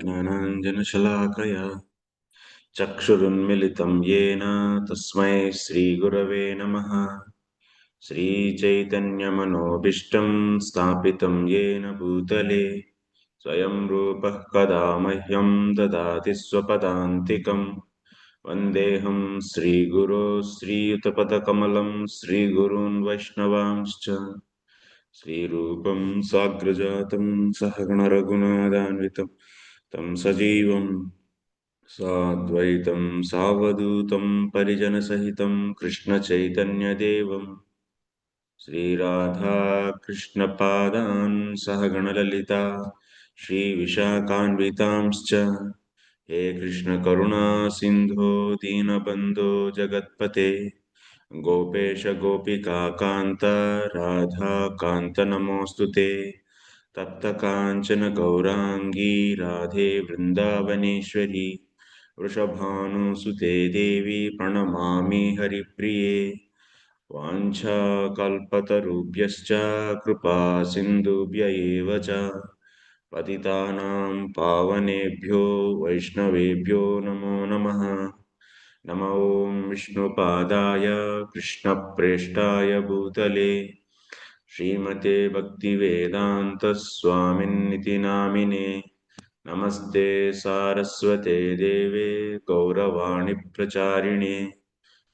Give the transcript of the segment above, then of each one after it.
ज्ञानाञ्जनशलाकया चक्षुरुन्मिलितं येन तस्मै श्रीगुरवे नमः। श्रीचैतन्यमनोभीष्टं स्थापितं येन भूतले स्वयं रूपः कदा मह्यं ददाति स्वपदान्तिकम्। वन्देऽहं श्रीगुरो श्रीयुतपदकमलं श्रीगुरून् वैष्णवांश्च श्रीरूपं साग्रजातं सहगणरघुनाथान्वितं तं सजीवं साद्वैतं सावधूतं परिजनसहितं कृष्णचैतन्यदेवं श्रीराधाकृष्णपादान् सहगणललिता श्रीविशाखान्वितांश्च हे कृष्णकरुणा सिन्धो दीनबन्धो जगत्पते गोपेश गोपिकान्त राधाकान्त नमोऽस्तु ते। तप्तकाञ्चन गौराङ्गी राधे वृन्दावनेश्वरी वृषभानुसुते देवी प्रणमामि हरिप्रिये। वाञ्छाकल्पतरुभ्यश्च कृपा सिन्धुभ्य एव च पतितानां पावनेभ्यो वैष्णवेभ्यो नमो नमः। नमो विष्णुपादाय कृष्णप्रेष्ठाय भूतले श्रीमते भक्तिवेदान्तस्वामिन्निति नामिने। नमस्ते सारस्वते देवे गौरवाणि प्रचारिणे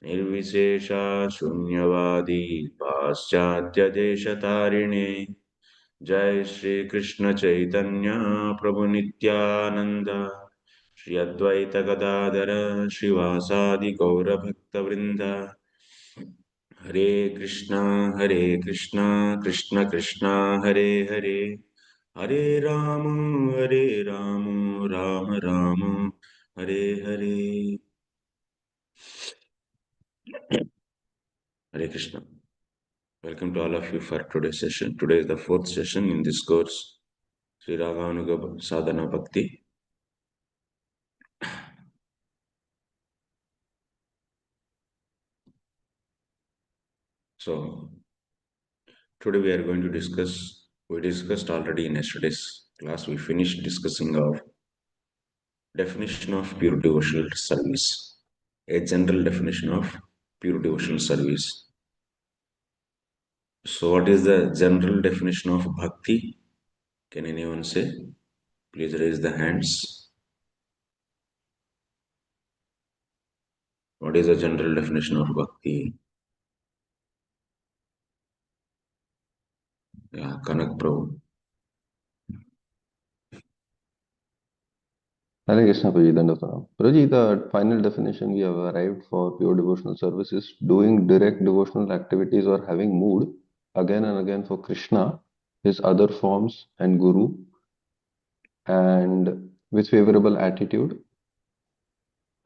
निर्विशेषा शून्यवादी पाश्चात्यदेशतारिणे। जय श्री कृष्ण चैतन्य प्रभु नित्यानंद श्री अद्वैत गदाधर श्रीवासादि गौरभक्तवृंद। हरे Krishna Krishna Krishna Hare Hare Hare Ram Ram Ram Hare Hare. Hare Krishna. Welcome to all of you for today's session. Today is the fourth session in this course, Sri Raganuga Sadhana Bhakti. So, today we are going to discuss, we discussed already in yesterday's class, we finished discussing of definition of pure devotional service, a general definition of pure devotional service. So, what is the general definition of bhakti? Can anyone say? Please raise the hands. What is the general definition of bhakti? Yeah, Kanak Prabhu. Hare Krishna, Prabhuji, Dandavanam. Prabhuji, the final definition we have arrived for pure devotional service is doing direct devotional activities or having mood again and again for Krishna, his other forms and Guru, and with favorable attitude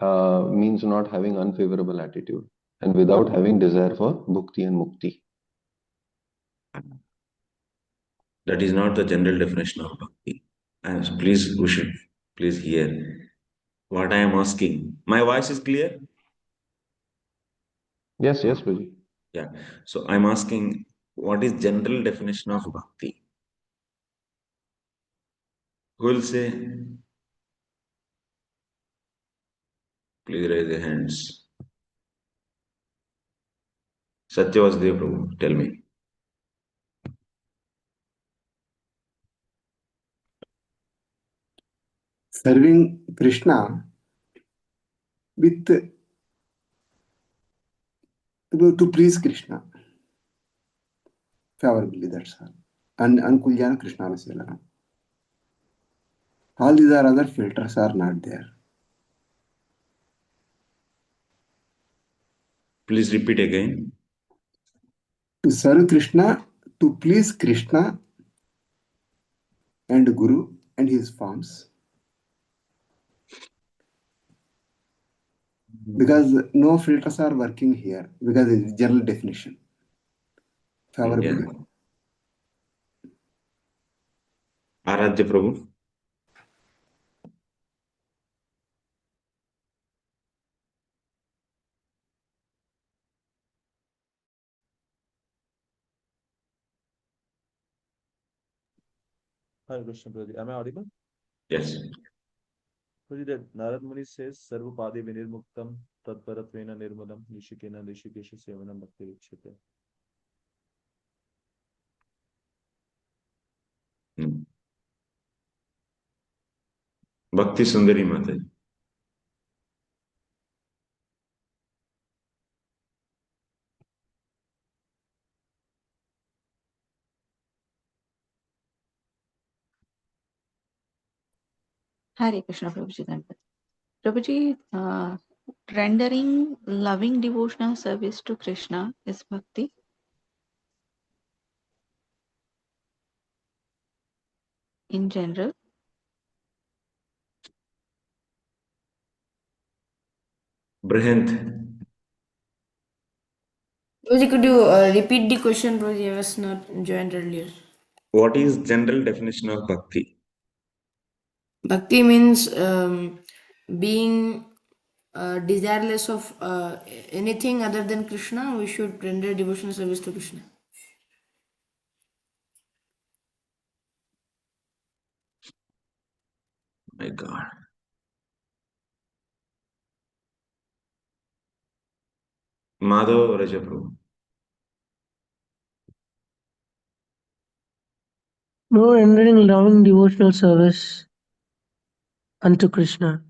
means not having unfavorable attitude and without having desire for bhukti and mukti. That is not the general definition of bhakti. And please, we should please hear what I am asking. My voice is clear? Yes, yes, Prabhuji. Yeah. So I'm asking, what is general definition of bhakti? Who will say? Please raise your hands. Satyavasdev Prabhu, tell me. Serving Krishna with to please Krishna favorably, that's all. And anukulyena krsnanusilanam. All these are other filters are not there. Please repeat again. To serve Krishna, to please Krishna and Guru and his forms. Because no filters are working here, because it's general definition. Favorably. Yeah. Aradhya Prabhu. Hare Krishna, Prabhuji. Am I audible? Yes. That Narad Muni says, Sarvapadi vinirmuktam tatparatvena nirmalam nishikena nishikesha sevanam bhakti rikshate. Bhakti Sundari Mata. Hare Krishna Prabhuji Ganpat. Prabhuji, rendering loving devotional service to Krishna is bhakti. In general. Brihant. Rosie, could you repeat the question, Rosie? I was not joined earlier. What is general definition of bhakti? Bhakti means being desireless of anything other than Krishna. We should render devotional service to Krishna. My God. Madhav Rajapru. No rendering loving devotional service unto Krishna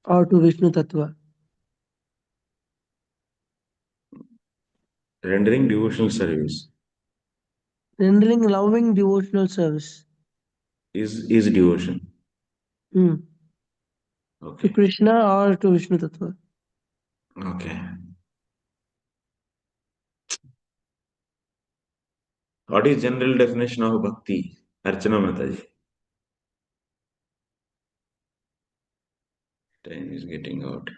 or to Vishnu Tattva. Rendering devotional service. Rendering loving devotional service. Is devotion. Okay. To Krishna or to Vishnu Tattva. Okay. What is general definition of bhakti? Archana Mataji. Time is getting out.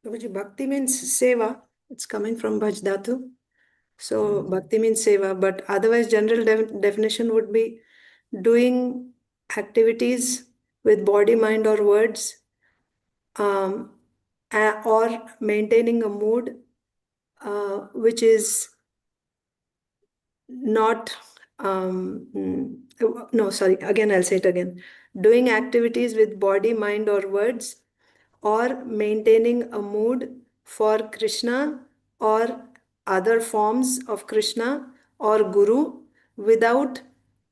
Bhakti means seva. It's coming from bhaj dhatu. So bhakti means seva, but otherwise general definition would be doing activities with body, mind or words, or maintaining a mood which is not no, sorry, again I'll say it again. Doing activities with body, mind or words, or maintaining a mood for Krishna or other forms of Krishna or Guru without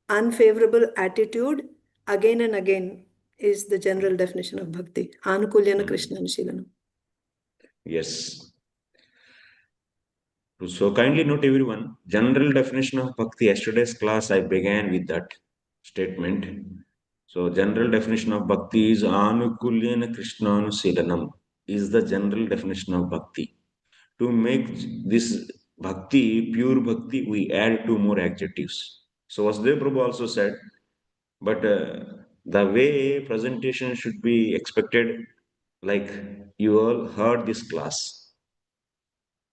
unfavorable attitude again and again is the general definition of bhakti. Anukulyena krsnanusilanam. Yes. So kindly note everyone, general definition of bhakti. Yesterday's class I began with that statement. So general definition of bhakti is anukulyena krsnanusilanam is the general definition of bhakti. To make this bhakti, pure bhakti, we add two more adjectives. So Vasudeva Prabhu also said, but the way presentation should be expected, like you all heard this class.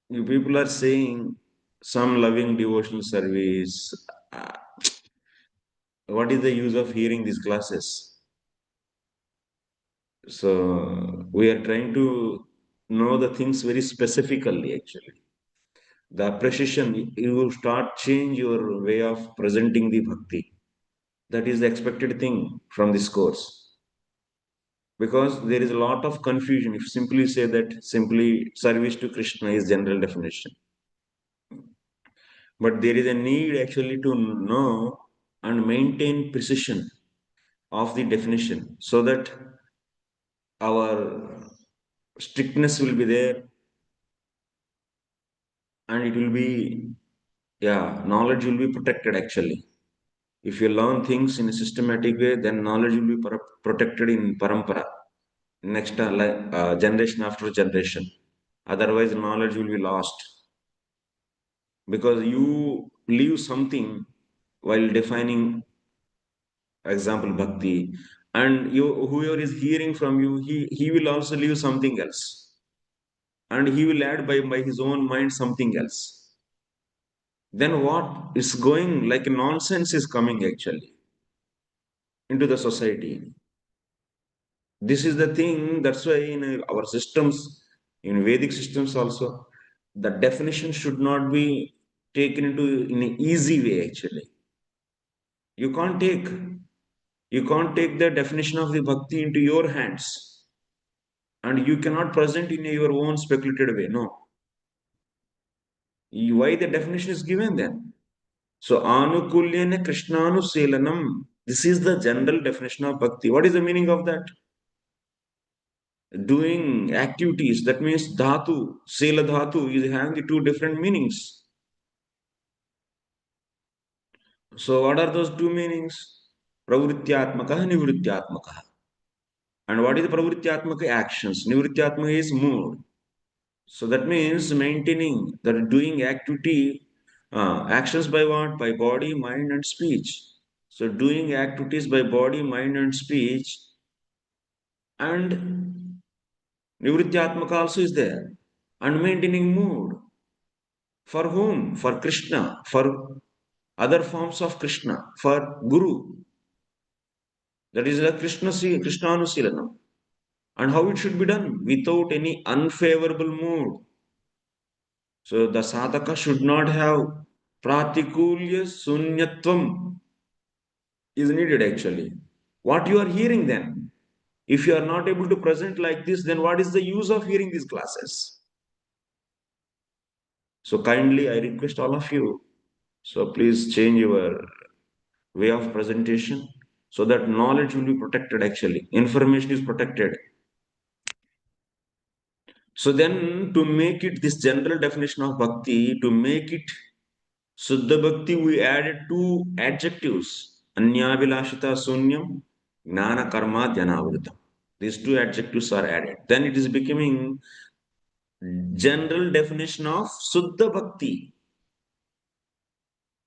You people are saying some loving devotional service. What is the use of hearing these classes? So we are trying to know the things very specifically actually. The precision, you will start change your way of presenting the bhakti. That is the expected thing from this course. Because there is a lot of confusion. If simply say that simply service to Krishna is general definition. But there is a need actually to know and maintain precision of the definition so that our strictness will be there and it will be, knowledge will be protected actually. If you learn things in a systematic way, then knowledge will be protected in parampara, next generation after generation. Otherwise, knowledge will be lost because you leave something while defining, example, bhakti, and you whoever is hearing from you, he will also leave something else, and he will add by his own mind something else. Then what is going like nonsense is coming actually into the society. This is the thing, that's why in our systems, in Vedic systems also, the definition should not be taken into in an easy way actually. You can't take. You can't take the definition of the bhakti into your hands and you cannot present in your own speculated way. No. Why the definition is given then? So, anukulyena krsnanusilanam. This is the general definition of bhakti. What is the meaning of that? Doing activities. That means dhatu, sila dhatu is having the two different meanings. So, what are those two meanings? Pravrityatmaka, nivrityatmaka. And what is the pravrityatmaka? Actions. Nivrityatmaka is mood. So that means maintaining that doing activity, actions by what? By body, mind, and speech. So doing activities by body, mind, and speech, and nivrityatmaka also is there, and maintaining mood. For whom? For Krishna, for other forms of Krishna, for Guru. That is the krsnanusilanam. And how it should be done? Without any unfavorable mood. So the sadhaka should not have pratikulya sunyatvam is needed actually. What you are hearing then? If you are not able to present like this, then what is the use of hearing these classes? So kindly I request all of you. So please change your way of presentation so that knowledge will be protected actually. Information is protected. So then to make it this general definition of bhakti, to make it Suddha Bhakti, we added two adjectives, anyabhilasita sunyam, jnana karmadyanavrtam. These two adjectives are added. Then it is becoming general definition of Suddha Bhakti.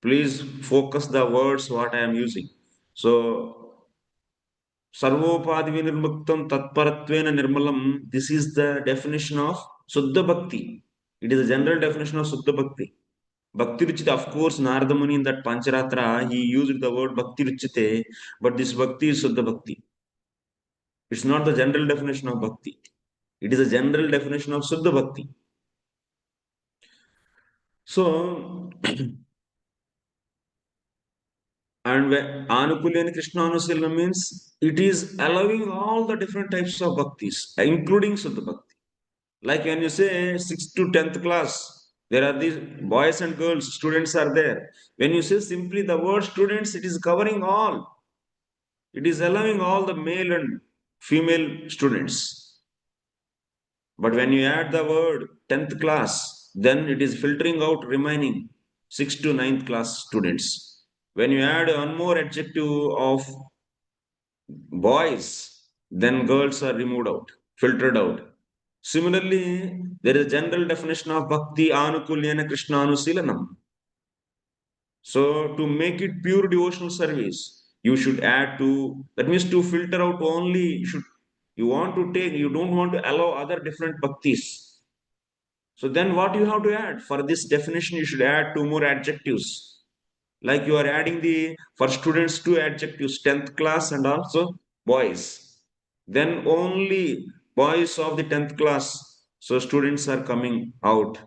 Please focus the words what I am using. So, sarvopadi vinirmuktam tatparatvena nirmalam. This is the definition of Suddha Bhakti. It is a general definition of Suddha Bhakti. Bhakti Ruchite, of course, Narada Muni in that Pancharatra, he used the word Bhakti Ruchite, but this Bhakti is Suddha Bhakti. It's not the general definition of Bhakti. It is a general definition of Suddha Bhakti. So, and anukulyena krsnanusilanam means it is allowing all the different types of bhaktis, including Suddha Bhakti. Like when you say 6th to 10th class, there are these boys and girls, students are there. When you say simply the word students, it is covering all. It is allowing all the male and female students. But when you add the word 10th class, then it is filtering out remaining 6th to 9th class students. When you add one more adjective of boys, then girls are removed out, filtered out. Similarly, there is a general definition of bhakti anukulyena krsnanusilanam. So to make it pure devotional service, you should add to, that means to filter out only, you want to take, you don't want to allow other different bhaktis. So then what you have to add? For this definition, you should add two more adjectives. Like you are adding for students, two adjectives, 10th class and also boys. Then only boys of the 10th class. So students are coming out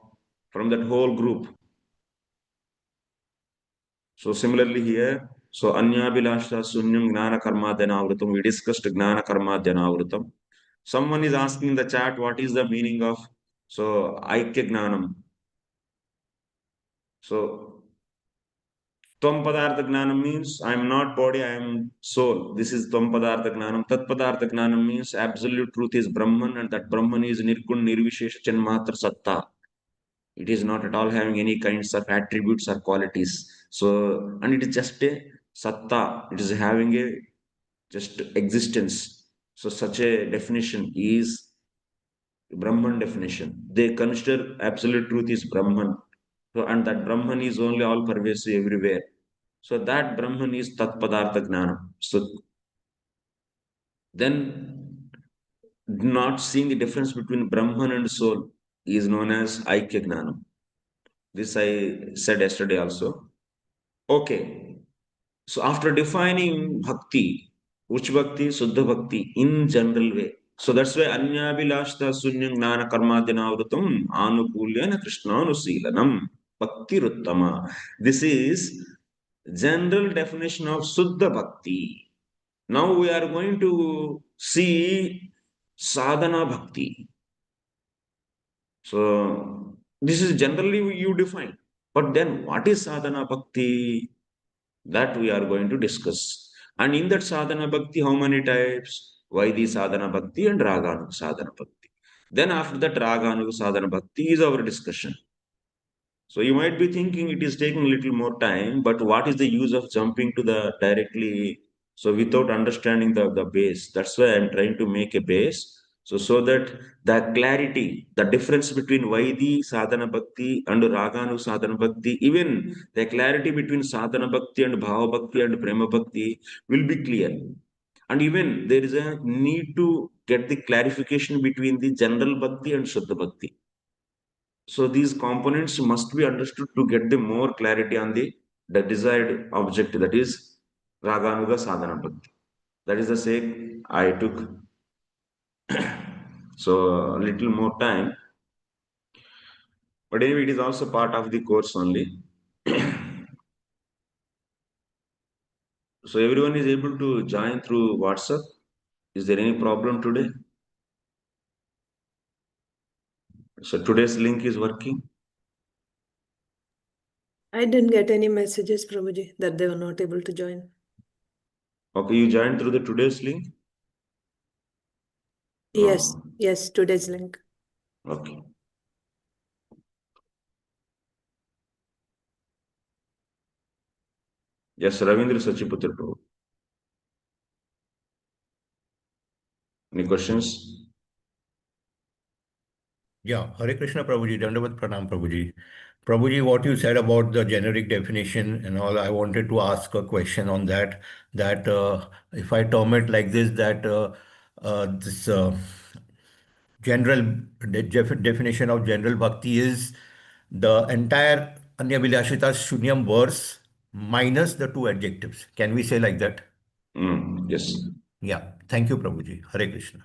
from that whole group. So similarly here, so anyabhilasita sunyam jnana karmadyanavrtam. We discussed jnana karmadyanavrtam. Someone is asking in the chat what is the meaning of aikya gnanam. So tvam padartha gnanam means I am not body, I am soul. This is tvam padartha gnanam. Tat padartha gnanam means absolute truth is Brahman and that Brahman is nirgun nirvishesha chanmatra satta. It is not at all having any kinds of attributes or qualities. So, and it is just a satta. It is having a just existence. So, such a definition is Brahman definition. They consider absolute truth is Brahman. So, and that Brahman is only all pervasive everywhere. So, that Brahman is Tat Padartha Gnana. So, then not seeing the difference between Brahman and soul is known as Aikya Gnana. This I said yesterday also. Okay. So after defining bhakti, which bhakti? Suddha bhakti in general way. So that's why anyabhilasita sunyam jnana karmadyanavrtam anukulyena krsnanusilanam bhakti ruttama. This is general definition of Suddha bhakti. Now we are going to see sadhana bhakti. So this is generally you define. But then what is sadhana bhakti? That we are going to discuss. And in that sadhana bhakti, how many types? Vaidhi sadhana bhakti and Raganuga sadhana bhakti. Then after that, Raganuga sadhana bhakti is our discussion. So you might be thinking it is taking a little more time, but what is the use of jumping to the directly? So without understanding the base, that's why I'm trying to make a base. So that the clarity, the difference between Vaidhi sadhana bhakti and Raganu sadhana bhakti, even the clarity between sadhana bhakti and bhava bhakti and prema bhakti will be clear. And even there is a need to get the clarification between the general bhakti and Shuddha bhakti. So these components must be understood to get the more clarity on the desired object, that is Raganuga Sadhana Bhakti. That is the sake I took so a little more time. But anyway, it is also part of the course only. So everyone is able to join through WhatsApp. Is there any problem today? So today's link is working. I didn't get any messages, Prabhuji, that they were not able to join. Okay, you joined through the today's link? Yes, Oh, yes, today's link. okay. Yes, Ravindra Sachiputra Prabhu. Any questions? Yeah, Hare Krishna Prabhuji, Dandavat Pranam Prabhuji. Prabhuji, what you said about the generic definition and all, I wanted to ask a question on that. That if I term it like this, that this general definition of general bhakti is the entire anyabhilasita sunyam verse minus the two adjectives. Can we say like that? Yes. Yeah. Thank you, Prabhuji. Hare Krishna.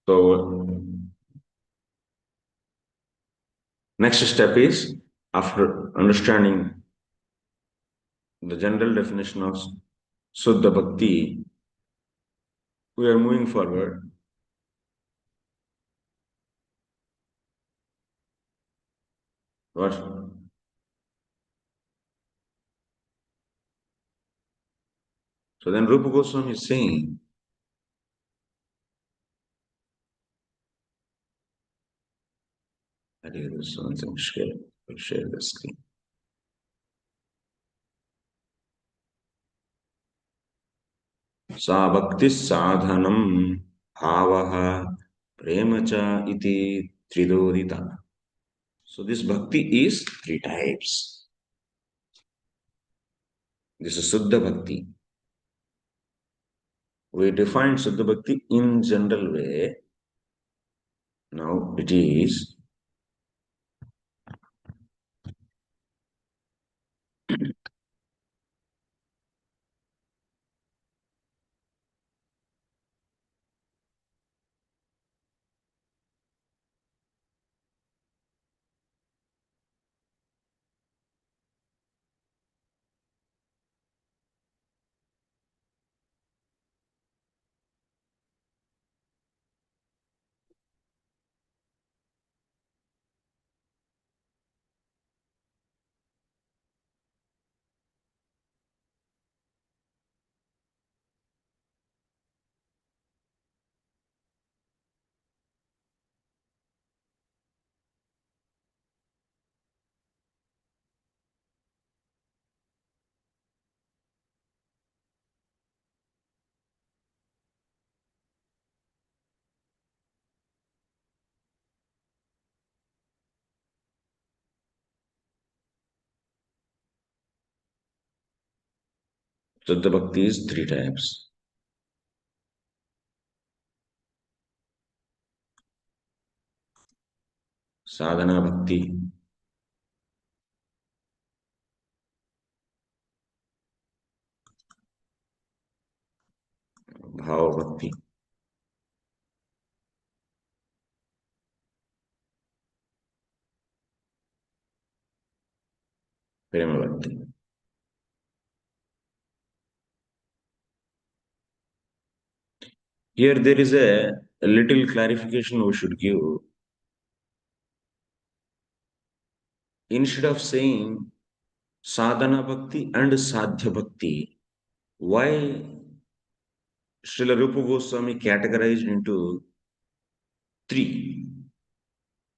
So next step is, after understanding the general definition of Suddha Bhakti, we are moving forward. What? So then Rupa Goswami is saying, I think this one thing share the screen. Sa bhakti sadhanam bhavaha prema cha iti tridodita. So this bhakti is three types. This is Suddha Bhakti. We define Suddha Bhakti in general way. Now it is Suddha Bhakti is three types. Sadhana Bhakti, Bhava Bhakti, Prema Bhakti. Here there is a little clarification we should give. Instead of saying sadhana bhakti and sadhya bhakti, why Srila Rupa Goswami categorized into three?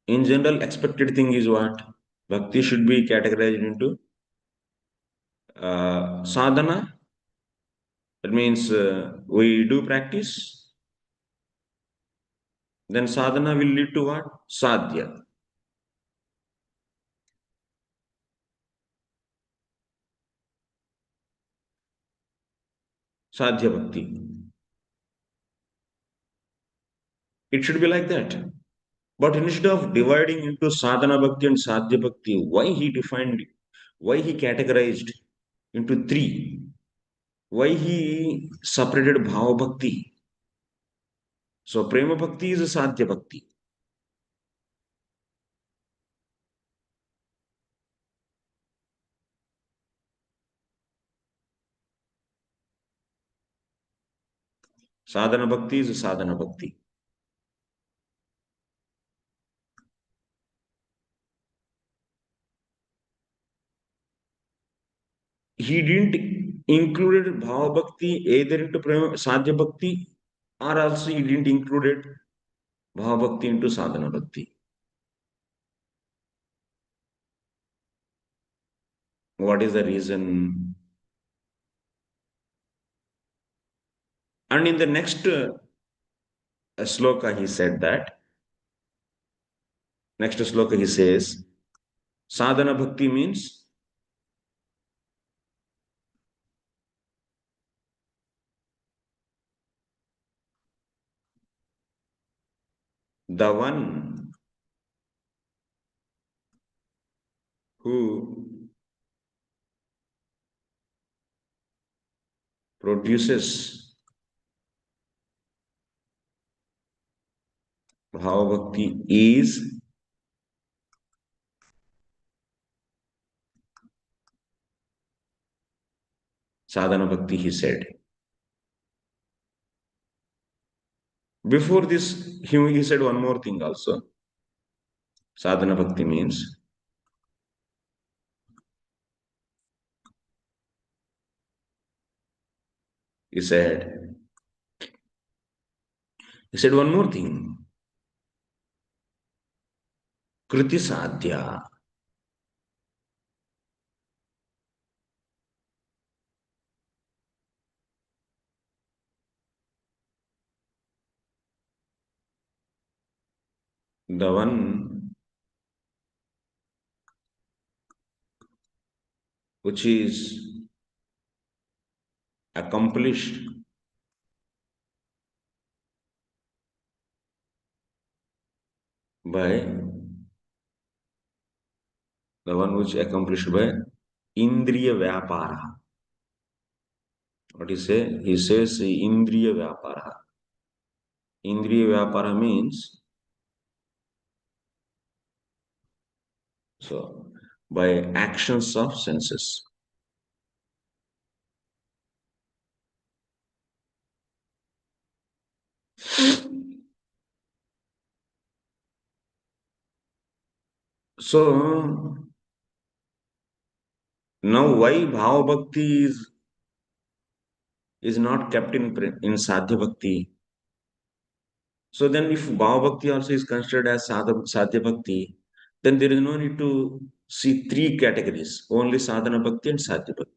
In general, expected thing is what? Bhakti should be categorized into sadhana. That means we do practice. Then sadhana will lead to what? Sadhya. Sadhya bhakti. It should be like that. But instead of dividing into sadhana bhakti and sadhya bhakti, why he categorized into three? Why he separated bhava bhakti? So prema bhakti is a sadhya bhakti. Sadhana bhakti is a sadhana bhakti. He didn't included bhava bhakti either into prema sadhya bhakti, or also he didn't included bhava bhakti into sadhana bhakti. What is the reason? And in the next sloka he said that. Next sloka he says, sadhana bhakti means the one who produces bhava bhakti is sadhana bhakti, he said. Before this, he said one more thing also. Sadhana bhakti means he said one more thing. Kriti sadhya. The one which is accomplished by indriya vyapara. What he say? He says indriya vyapara. Indriya vyapara means so by actions of senses. So now why bhava bhakti is not kept in sadhya bhakti? So then if bhava bhakti also is considered as sadhya bhakti, then there is no need to see three categories, only sadhana bhakti and sadhya bhakti.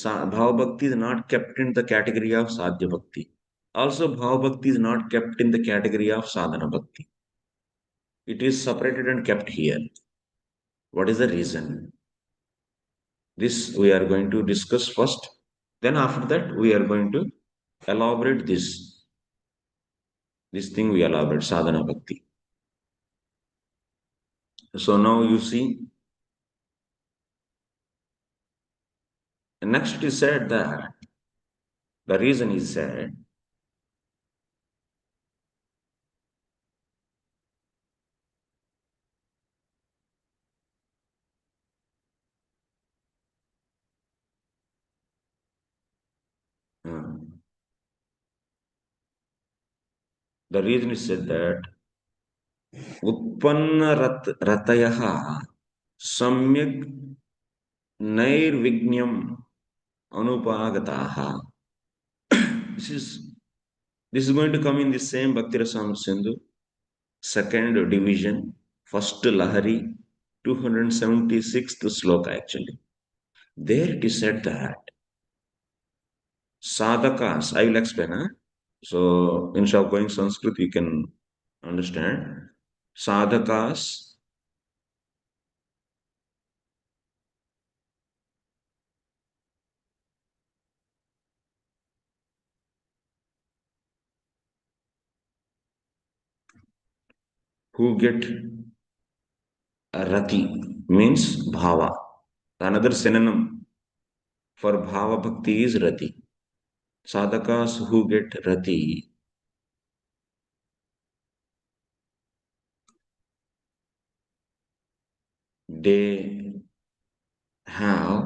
Bhava bhakti is not kept in the category of sadhya bhakti. Also, bhava bhakti is not kept in the category of sadhana bhakti. It is separated and kept here. What is the reason? This we are going to discuss first. Then after that, we are going to elaborate this. This thing we elaborate, sadhana bhakti. So now you see, next it is said that the reason is said the reason is said that उत्पन्न रतयः सम्यक् नैर्विघ्न्यम् अनुपागताः. This is going to come in the same Bhakti Rasam Sindhu, second division, first Lahari, 276th sloka actually. There it is said that sadhakas, I will explain. So instead of going Sanskrit, you can understand. Sadhakas who get rati means bhava. Another synonym for bhava bhakti is rati. Sadhakas who get rati, they have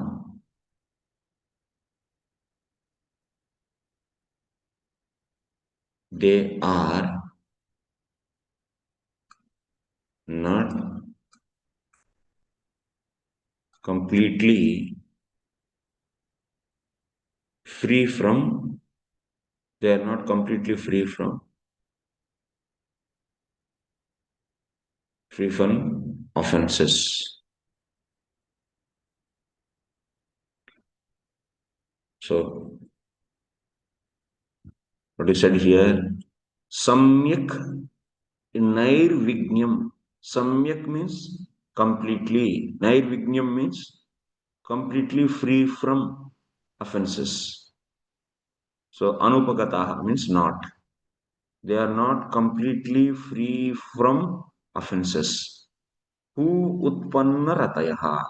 they are not completely free from they are not completely free from offenses. So what is said here? Samyak nairvignyam. Samyak means completely. Nairvignyam means completely free from offenses. So anupagataha means not. They are not completely free from offenses. Who utpanna ratayaha?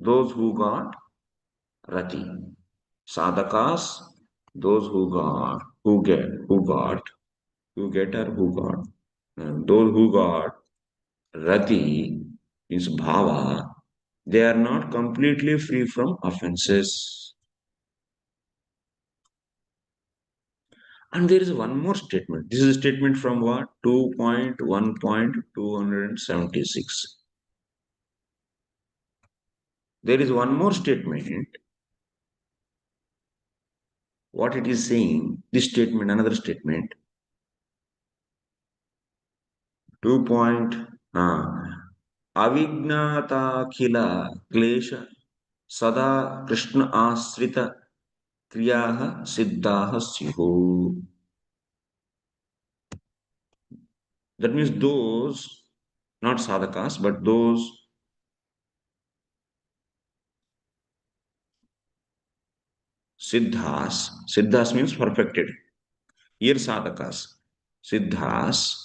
Those who got rati. Sadhakas, those who got, who get, who got, who get or who got. Those who got rati means bhava, they are not completely free from offenses. And there is one more statement. This is a statement from what? 2.1.276. There is one more statement. What it is saying, this statement, another statement. 2. Avijnatakhila klesha sada krishna asrita kriyaha siddhas syuhu. That means those, not sadhakas, but those siddhas. Siddhas means perfected. Here sadhakas. Siddhas,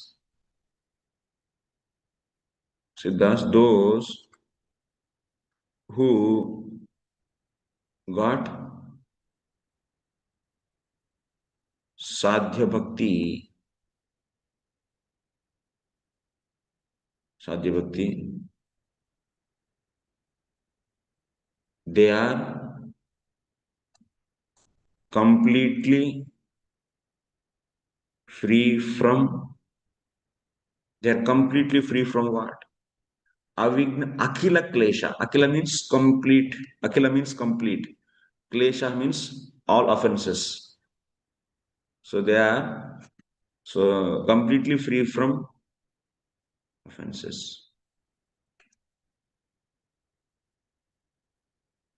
those who got sadhya bhakti, they are completely free from, they are completely free from what? Avigna, akila klesha. Akila means complete. Akila means complete. Klesha means all offenses. So they are completely free from offenses.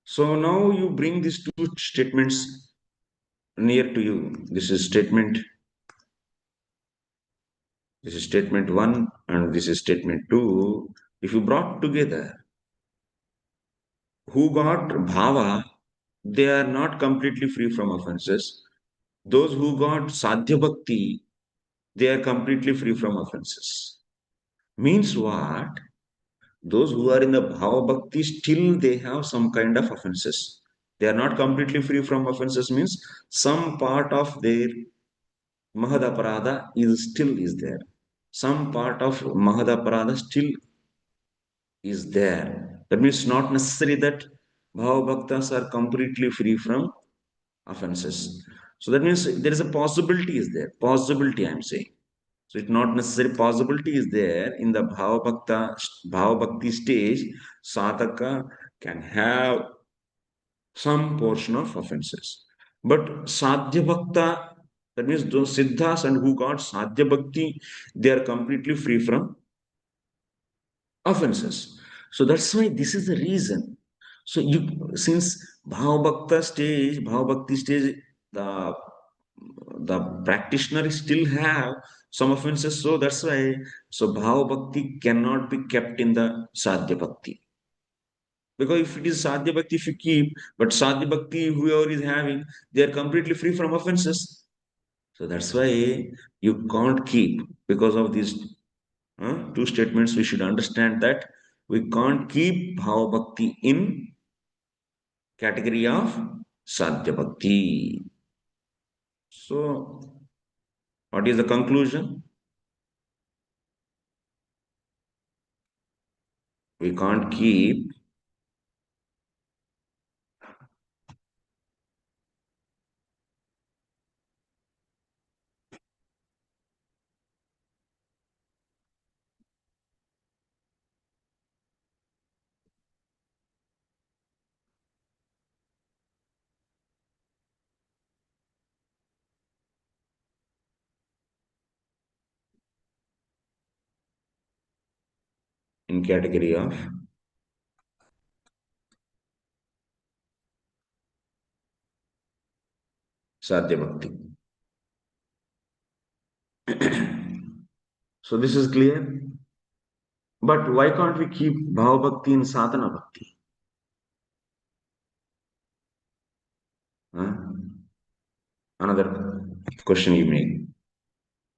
So now you bring these two statements near to you. This is statement 1 and this is statement 2. If you brought together, who got bhava, they are not completely free from offenses. Those who got sadhya bhakti, they are completely free from offenses. Means what? Those who are in the Bhava Bhakti, still they have some kind of offenses. They are not completely free from offenses, means some part of their mahad aparadha is there. Some part of mahad aparadha still is there. That means not necessary that Bhava Bhaktas are completely free from offenses. So that means there is a possibility is there. Possibility, I am saying. So it's not necessary. Possibility is there in the Bhava Bhakti stage. Sadhaka can have some portion of offenses. But Sadhya Bhakta, that means those siddhas and who got Sadhya Bhakti, they are completely free from offenses. So that's why this is the reason. So you, since Bhava Bhakti stage, the practitioner still have some offenses. So that's why so Bhava Bhakti cannot be kept in the Sadhya Bhakti. Because if it is Sadhya Bhakti, if you keep, but Sadhya Bhakti, whoever is having, they are completely free from offenses. So that's why you can't keep because of these two statements. We should understand that we can't keep Bhava Bhakti in category of Sadhya Bhakti. So, what is the conclusion? We can't keep in category of Sadhya Bhakti. So this is clear. But why can't we keep Bhava Bhakti in Sadhana Bhakti? Huh? Another question you make.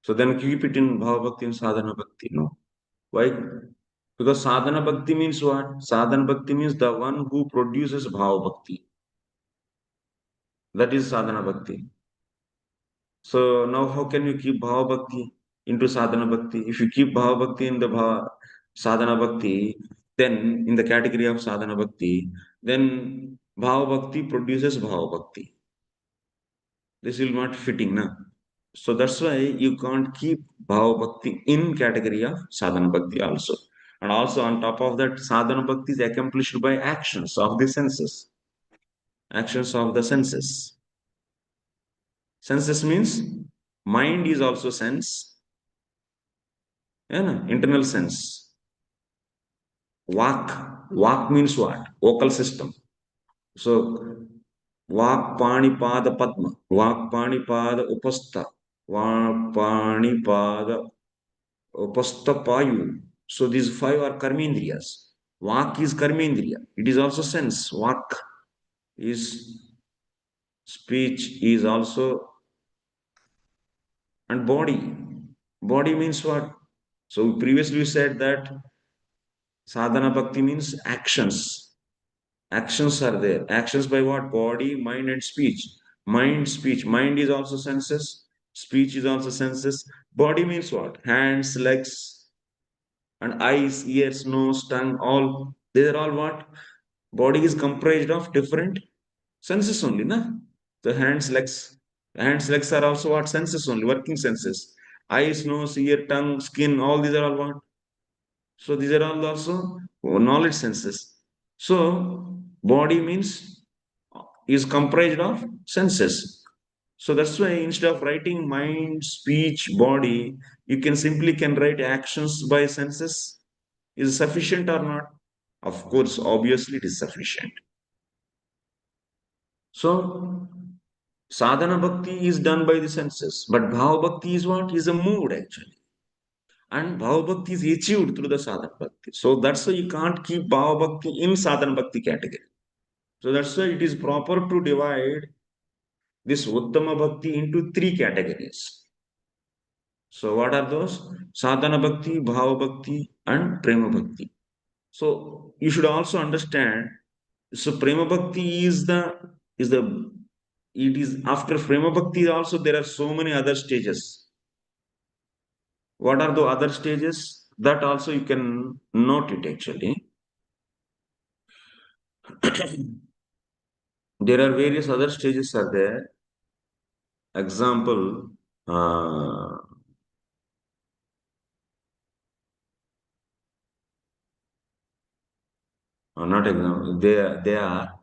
So then keep it in Bhava Bhakti and Sadhana Bhakti. No. Why? Because Sadhana Bhakti means what? Sadhana Bhakti means the one who produces Bhava Bhakti. That is Sadhana Bhakti. So now how can you keep Bhava Bhakti into Sadhana Bhakti? If you keep Bhava Bhakti in the Sadhana Bhakti, then in the category of Sadhana Bhakti, then Bhava Bhakti produces Bhava Bhakti. This will not fitting, na? So that's why you can't keep Bhava Bhakti in category of Sadhana Bhakti also. And also on top of that, Sadhana Bhakti is accomplished by actions of the senses. Actions of the senses. Senses means mind is also sense. Yeah, internal sense. Vak means what? Vocal system. So Vak Pani Pada Padma, Vak Pani Pada Upastha, Vak Pani Pada Upastha Payu. So these five are karmendriyas. Vak is karmendriya. It is also sense. Vak is speech, is also, and body. Body means what? So previously we said that sadhana bhakti means actions. Actions are there. Actions by what? Body, mind, and speech. Mind, speech. Mind is also senses. Speech is also senses. Body means what? Hands, legs, and eyes, ears, nose, tongue, all. They are all what? Body is comprised of different senses only, na? The hands, legs are also what? Senses only, working senses. Eyes, nose, ear, tongue, skin, all these are all what? So these are all also knowledge senses. So body means is comprised of senses. So that's why instead of writing mind, speech, body, you can simply can write actions by senses. Is sufficient or not? Of course, obviously it is sufficient. So sadhana bhakti is done by the senses, but bhava bhakti is what? Is a mood actually. And Bhava Bhakti is achieved through the Sadhana Bhakti. So that's why you can't keep Bhava Bhakti in Sadhana Bhakti category. So that's why it is proper to divide this Uttama Bhakti into three categories. So what are those? Sadhana Bhakti, Bhava Bhakti, and Prema Bhakti. So you should also understand. So prema bhakti is the it is after prema bhakti also there are so many other stages. What are the other stages? That also you can note it actually. There are various other stages are there. Example, not example, they are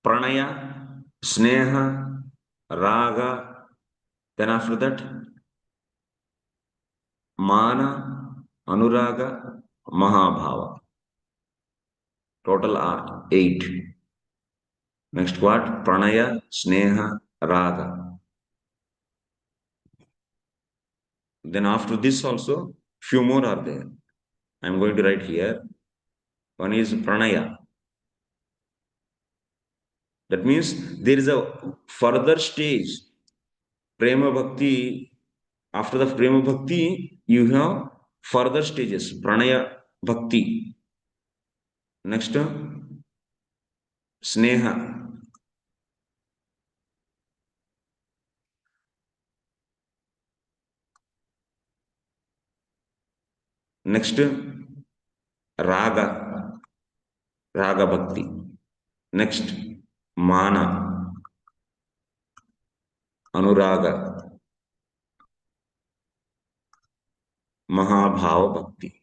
pranaya, sneha, raga, then after that mana, anuraga, mahabhava. Total are 8. Next what? Pranaya, sneha, raga. Then after this also, few more are there. I am going to write here. One is pranaya. That means there is a further stage. Prema bhakti. After the prema bhakti, you have further stages. Pranaya bhakti. Next, sneha. Next, raga. Raga bhakti. Next, mana. Anuraga. Mahabhava bhakti.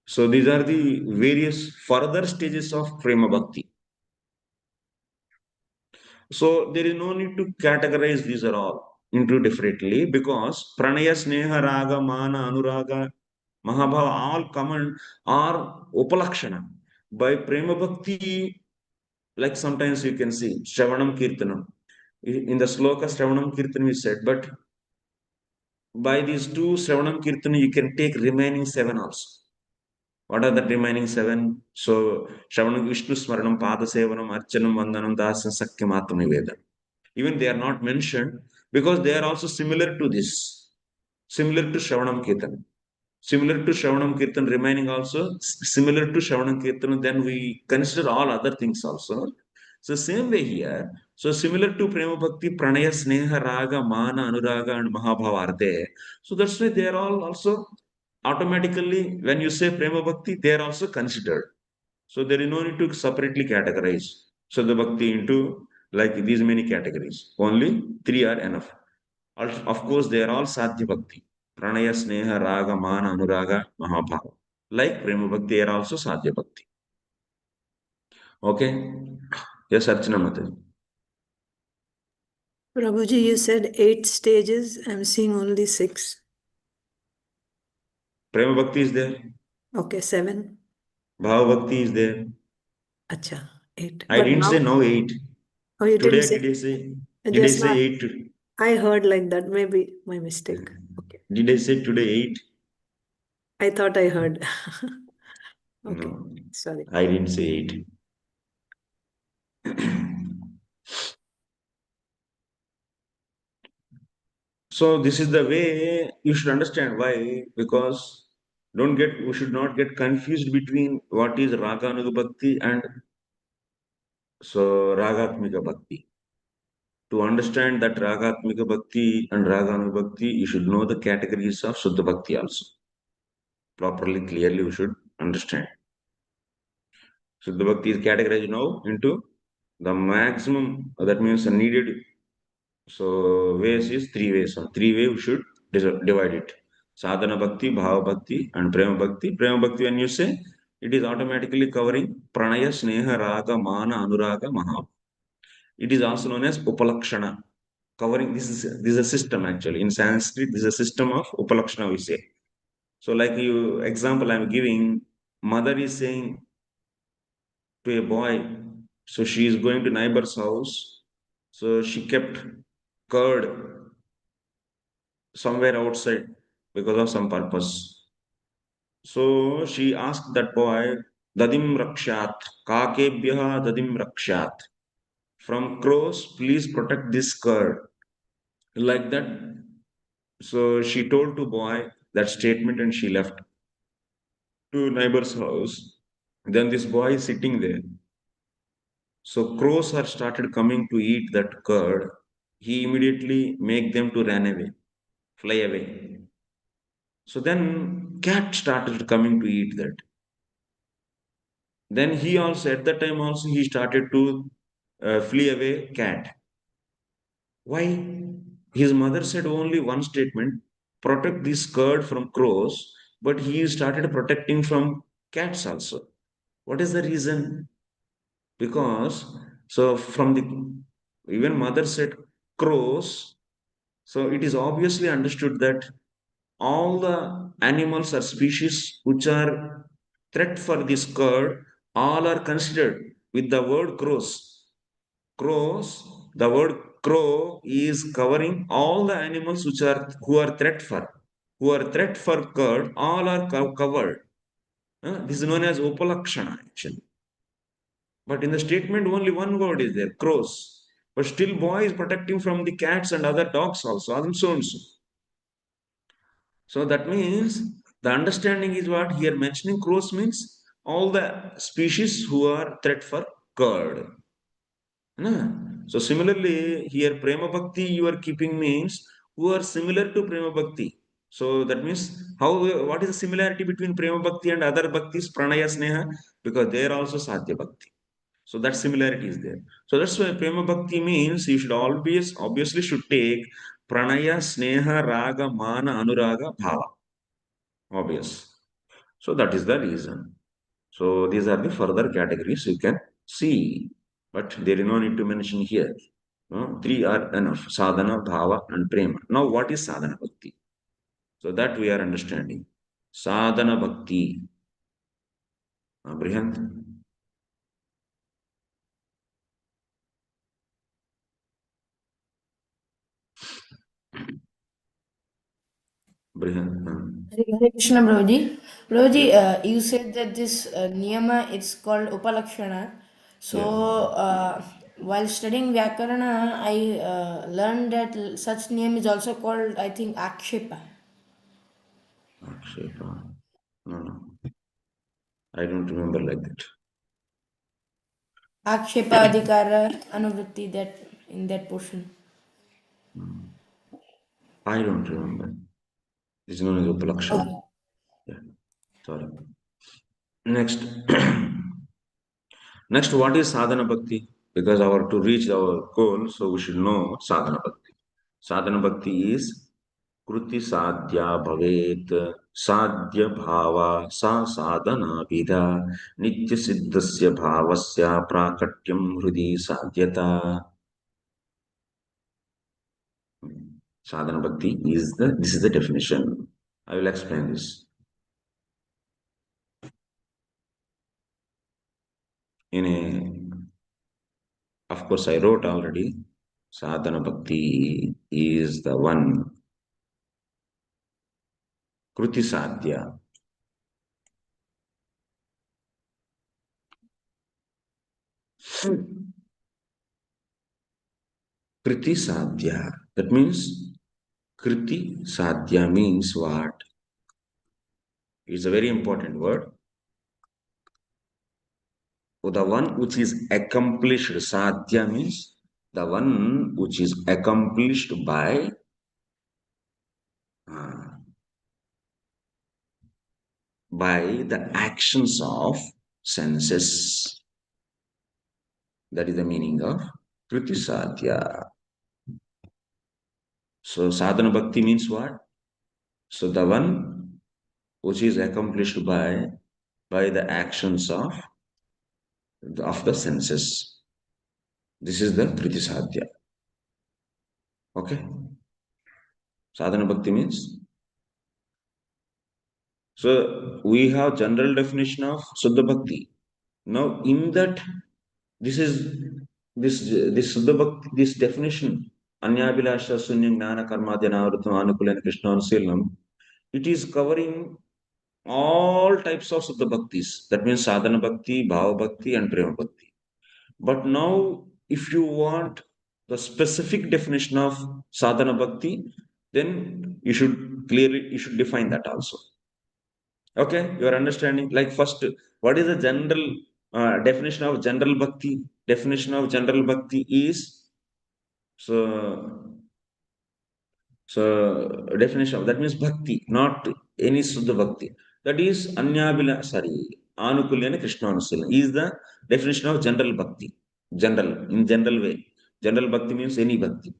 So these are the various further stages of prema bhakti. So there is no need to categorize these are all into differently because pranaya, sneha, raga, mana, anuraga, mahabhava all common are upalakshana. By prema bhakti, like sometimes you can see Shravanam Kirtanam. In the sloka Shravanam Kirtanam is said, but by these two Shravanam Kirtanam you can take remaining 7 also. What are the remaining 7? So Shravanam Vishnu Smaranam, Pada Sevanam, Archanam, Vandanam, Dasam, Sakyam, Atma Nivedam. Even they are not mentioned because they are also similar to this, similar to Shravanam Kirtan. Similar to Shravanam Kirtan, remaining also similar to Shravanam Kirtan, then we consider all other things also. So same way here. So similar to Prema Bhakti, Pranaya, Sneha, Raga, Mana, Anuraga, and Mahabhava are there. So that's why they are all also automatically, when you say Prema Bhakti, they are also considered. So there is no need to separately categorize. So the Bhakti into like these many categories. Only 3 are enough. Of course, they are all sadhya Bhakti. Pranaya, Sneha, Raga, Mana, Anuraga, Mahabhava. Like Prema Bhakti, they are also sadhya Bhakti. Okay? Yes, Archana Mataji. Prabhuji, you said 8 stages. I'm seeing only 6. Prema Bhakti is there. Okay, 7. Bhava Bhakti is there. Acha, 8. I But didn't now, say no 8. oh, you didn't Today, say. did I Just say now, 8? I heard like that. Maybe my mistake. Okay. Did I say today 8? I thought I heard. Okay. No, Sorry. I didn't say 8. So this is the way you should understand why, because we should not get confused between what is Raganuga Bhakti and so Ragatmika Bhakti. To understand that Ragatmika Bhakti and Raganuga Bhakti, you should know the categories of Suddha Bhakti also. Properly, clearly, we should understand. Suddha Bhakti is categorized now into the maximum, that means the needed. So ways is 3 ways. So 3 ways we should divide it. Sadhana Bhakti, Bhava Bhakti, and Prema Bhakti. Prema Bhakti, when you say, it is automatically covering Pranaya, Sneha, Raga, Mana, Anuraga, Maha. It is also known as Upalakshana. Covering this is a system actually. In Sanskrit, this is a system of Upalakshana we say. So like you example I'm giving, mother is saying to a boy, so she is going to neighbor's house. So she kept curd somewhere outside because of some purpose. So she asked that boy, Dadim Rakshat, Kakebhyaha Dadim Rakshat. From crows, please protect this curd. Like that. So she told to boy that statement and she left to neighbor's house. Then this boy is sitting there. So crows are started coming to eat that curd. He immediately make them to run away, fly away. So then cat started coming to eat that. Then he also at that time also he started to flee away cat. Why? His mother said only one statement: protect this curd from crows. But he started protecting from cats also. What is the reason? Because so from the even mother said crows, so it is obviously understood that all the animals or species which are threat for this curd, all are considered with the word crows. Crows, the word crow is covering all the animals which are who are threat for curd, all are covered. This is known as upalakshana actually. But in the statement, only one word is there, crows. But still, boy is protecting from the cats and other dogs also, and so and so. So that means the understanding is what here mentioning crows means all the species who are threat for curd. So similarly, here prema bhakti you are keeping means who are similar to prema bhakti. So that means how what is the similarity between prema bhakti and other bhaktis, pranaya sneha? Because they are also sadhya bhakti. So that similarity is there. So that's why prema bhakti means you should always obviously should take pranaya, sneha, raga, mana, anuraga, bhava. Obvious. So that is the reason. So these are the further categories you can see, but there is no need to mention here. No, three are enough: sadhana, bhava, and prema. Now, what is sadhana bhakti? So that we are understanding. Sadhana bhakti. Brihant. Brihant. Hare Krishna, Prabhuji. Prabhuji, you said that this niyama it's called upalakshana. So, while studying Vyakarana, I learned that such niyam is also called, I think, akshepa. Akshepa. No. I don't remember like that. Akshepa adhikara anuvritti, that in that portion. I don't remember. This is known as Upalakshana. Okay. Yeah. Sorry. Next. Next, what is sadhana bhakti? Because our to reach our goal, so we should know sadhana bhakti. Sadhana bhakti is kruti sadhya bhavet sadhya bhava sa sadhana vidha nitya siddhasya bhavasya prakatyam hrudi sadhyata. Sadhana bhakti is this is the definition. I will explain this. Of course, I wrote already. Sadhana bhakti is the one kruti sadhya. Kriti sadhya. That means kriti sadhya means what? It's a very important word. The one which is accomplished, sadhya means the one which is accomplished by the actions of senses. That is the meaning of kriti sadhya. So sadhana bhakti means what? So the one which is accomplished by the actions of the senses. This is the kriti sadhya. Okay. Sadhana bhakti means. So we have general definition of suddha bhakti. Now in that, this suddha bhakti, this definition, anyabhilasita, sunyam, jnana, karmadyanavrtam, anukulyena, krsnanusilanam, it is covering all types of suddha bhaktis. That means sadhana bhakti, bhava bhakti, and prema bhakti. But now, if you want the specific definition of sadhana bhakti, then you should define that also. Okay, you are understanding? Like first, what is the general definition of general bhakti? Definition of general bhakti is so definition of that means bhakti, not any suddha bhakti. That is anukulyena krsnanusilanam is the definition of general bhakti. General, in general way. General bhakti means any bhakti.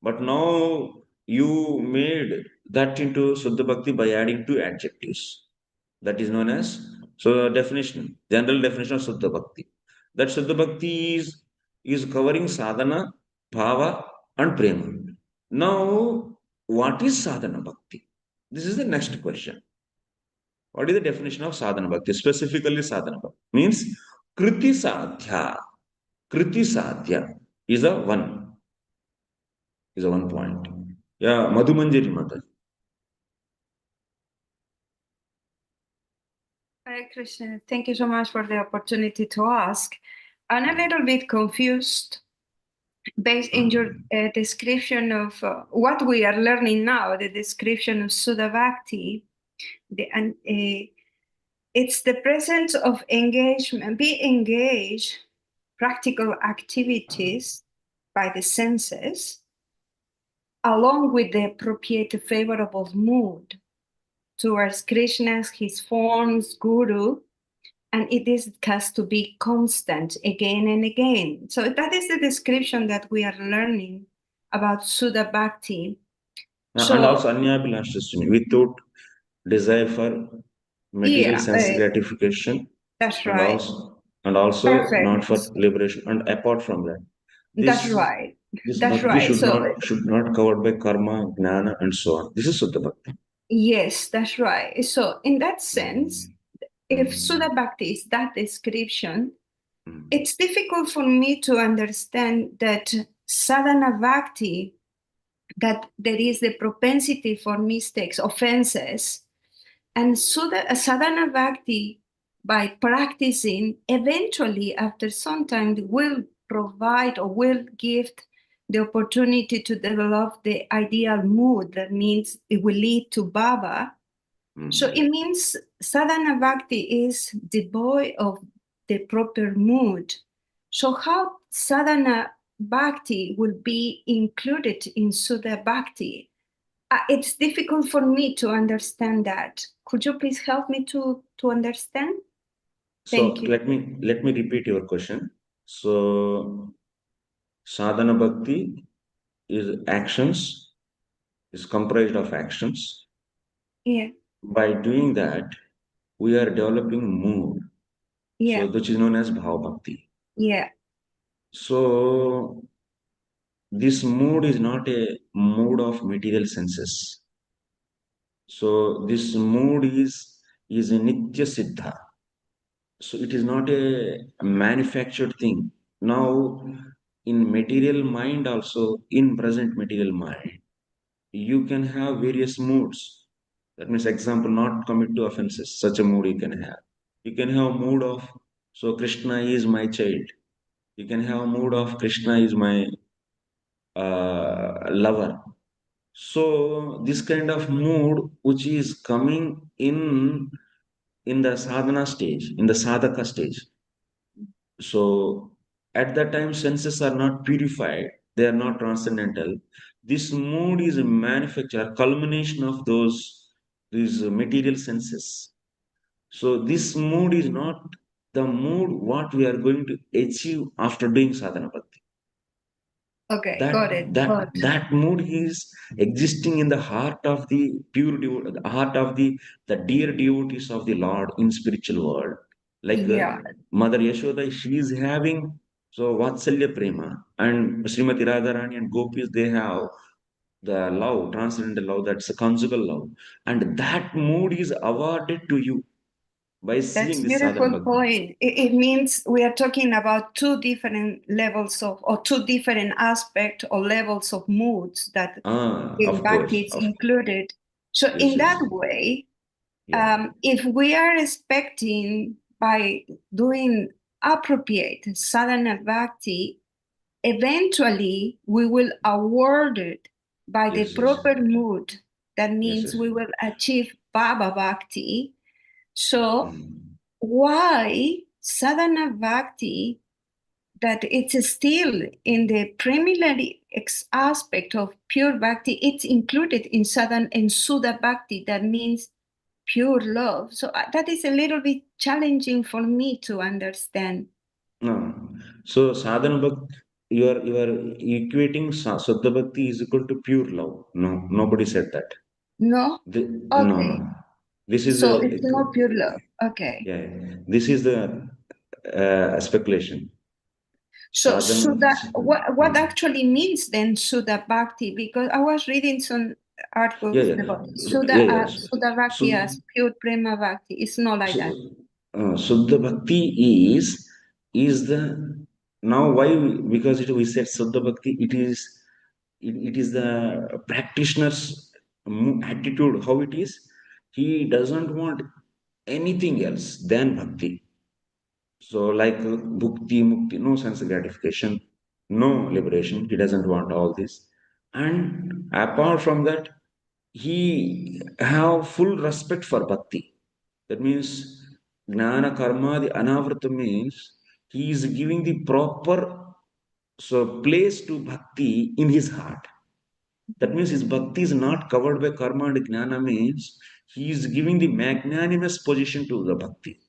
But now you made that into suddha bhakti by adding two adjectives. That is known as definition, general definition of suddha bhakti. That suddha bhakti is covering sadhana, bhava, and prema. Now, what is sadhana bhakti? This is the next question. What is the definition of sadhana bhakti? Specifically, sadhana bhakti means kriti sadhya. Kriti sadhya is a one point. Yeah, Madhumanjari Mata. Hare Krishna, thank you so much for the opportunity to ask. I'm a little bit confused based in your description of what we are learning now, the description of Suddha Bhakti. It's the presence of engagement, be engaged, practical activities by the senses, along with the appropriate favorable mood towards Krishna, his forms, guru, and has to be constant again and again. So that is the description that we are learning about Suddha Bhakti. And also anyabhilasita, without desire for material sense gratification. That's and right. Also Perfect. not for liberation. And apart from that, that's right. This That's bhakti right. should not covered by karma, jnana, and so on. This is Suddha Bhakti. Yes, that's right. So in that sense, if Suddha Bhakti is that description, it's difficult for me to understand that sadhana bhakti, that there is the propensity for mistakes, offenses, and sadhana bhakti, by practicing, eventually after some time will provide or will give the opportunity to develop the ideal mood. That means it will lead to bhava. So it means sadhana bhakti is devoid of the proper mood. So how sadhana bhakti will be included in Suddha Bhakti? It's difficult for me to understand that. Could you please help me to understand? Thank you. Let me repeat your question. So sadhana bhakti is comprised of actions. Yeah. By doing that, we are developing mood. Yeah. So which is known as Bhava Bhakti. Yeah. So this mood is not a mood of material senses. So this mood is a nitya siddha. So it is not a manufactured thing. Now, in material mind also, in present material mind, you can have various moods. That means, example, not commit to offenses. Such a mood you can have. You can have mood of, so Krishna is my child. You can have mood of Krishna is my lover. So this kind of mood which is coming in the sadhana stage, in the sadhaka stage. So at that time senses are not purified, they are not transcendental. This mood is a manufacture, culmination of these material senses. So this mood is not the mood what we are going to achieve after doing sadhana bhakti. Okay, got it. That mood is existing in the heart of the pure devotee, the heart of the dear devotees of the Lord in spiritual world. Like Mother Yashoda, she is having so Vatsalya prema, and Srimati Radharani and Gopis, they have the love, transcendental love, that's a conjugal love. And that mood is awarded to you by seeing this sadhana bhakti. Point. It means we are talking about two different levels of, or two different aspects or levels of moods that in Bhakti is included. So in that way, if we are expecting by doing appropriate sadhana Bhakti, eventually we will award it by the proper mood. That means we will achieve Bhava Bhakti. So why sadhana bhakti, that it's still in the preliminary aspect of pure bhakti, it's included in sadhana and suddha bhakti, that means pure love. So that is a little bit challenging for me to understand. No. So sadhana bhakti, you are equating Suddha Bhakti is equal to pure love. No, nobody said that. No? No, Okay. no. This is So it's not pure love. Okay. yeah. This is the speculation. So Sadhana. what actually means then Suddha Bhakti? Because I was reading some articles about Suddha Bhakti as pure prema Bhakti. It's not like that. Suddha Bhakti is the now why because we said Suddha Bhakti, it is the practitioner's attitude, how it is. He doesn't want anything else than bhakti. So like bhukti, mukti, no sense gratification, no liberation. He doesn't want all this. And apart from that, he have full respect for bhakti. That means jnana karmadyanavrtam means he is giving the proper place to bhakti in his heart. That means his bhakti is not covered by karma and jnana means he is giving the magnanimous position to the bhakti.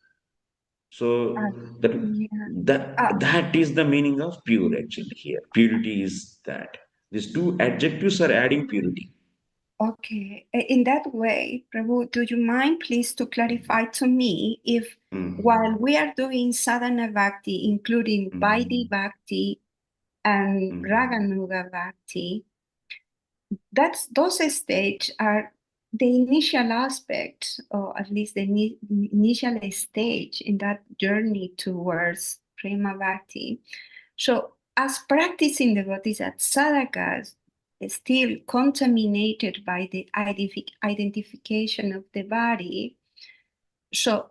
So that is the meaning of pure actually here. Purity is that. These two adjectives are adding purity. Okay. In that way, Prabhu, do you mind please to clarify to me if while we are doing sadhana bhakti, including vaidhi bhakti and Raganuga bhakti, those stages are the initial aspect, or at least the initial stage in that journey towards prema bhakti. So as practicing devotees at sadhakas, still contaminated by the identification of the body, so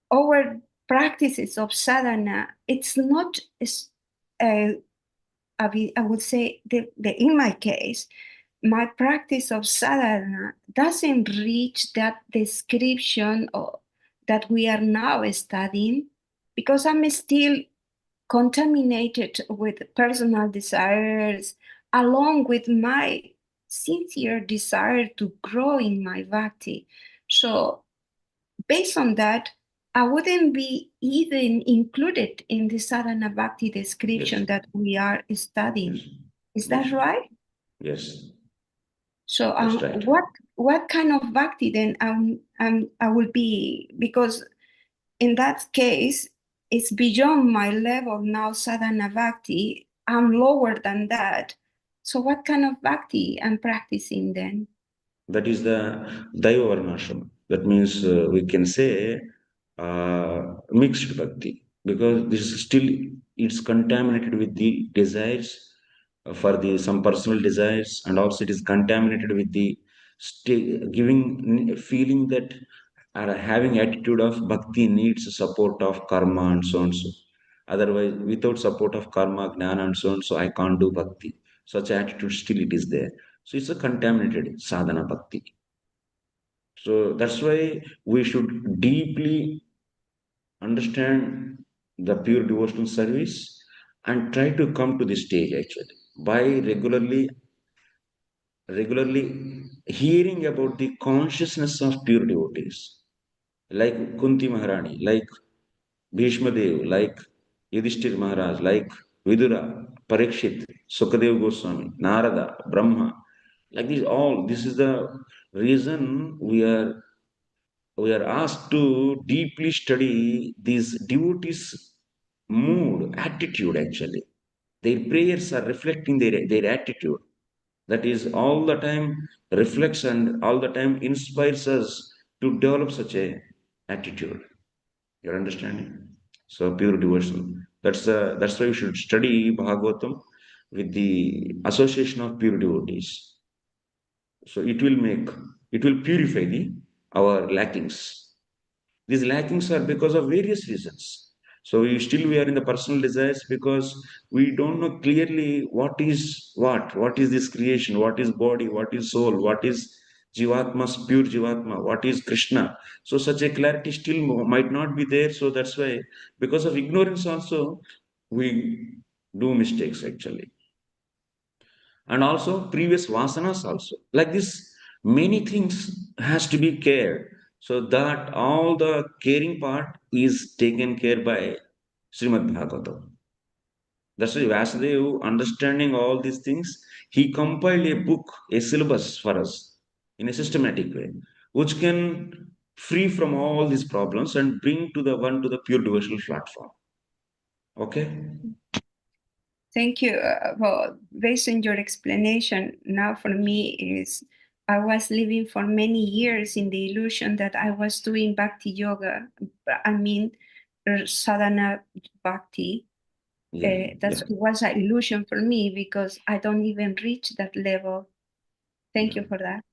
our practices of sadhana, it's not, I would say, in my case, my practice of sadhana doesn't reach that description that we are now studying, because I'm still contaminated with personal desires, along with my sincere desire to grow in my bhakti. So based on that, I wouldn't be even included in the sadhana bhakti description that we are studying. Is that right? Yes. So right. what kind of bhakti then I will be, because in that case it's beyond my level now, sadhana bhakti. I'm lower than that. So what kind of bhakti I'm practicing then? That is the Daiva Varnashram. That means we can say mixed bhakti, because this is still it's contaminated with the desires for the some personal desires, and also it is contaminated with the giving feeling that having attitude of bhakti needs support of karma and so and so. Otherwise, without support of karma, jnana and so and so, I can't do bhakti. Such attitude still it is there. So it's a contaminated sadhana bhakti. So that's why we should deeply understand the pure devotional service and try to come to this stage actually by regularly hearing about the consciousness of pure devotees like Kunti Maharani, like Bhishma Dev, like Yudhishthir Maharaj, like Vidura, Parikshit, Sukadev Goswami, Narada, Brahma, like these all. This is the reason we are asked to deeply study these devotees' mood, attitude actually. Their prayers are reflecting their attitude. That is all the time reflects and all the time inspires us to develop such a attitude. You're understanding? So pure devotion. That's why we should study Bhagavatam with the association of pure devotees. So it will purify our lackings. These lackings are because of various reasons. So we are in the personal desires because we don't know clearly what is this creation, what is body, what is soul, what is Jivatma, pure Jivatma, what is Krishna. So such a clarity still might not be there. So that's why, because of ignorance also, we do mistakes actually. And also previous vasanas also. Like this, many things has to be cared. So that all the caring part is taken care by Srimad Bhagavatam. That's why Vasudev, understanding all these things, he compiled a book, a syllabus for us in a systematic way, which can free from all these problems and bring to the pure devotional platform. Okay? Thank you. Well, based on your explanation, now for me is I was living for many years in the illusion that I was doing Bhakti yoga. I mean, sadhana Bhakti. That was an illusion for me because I don't even reach that level. Thank you for that.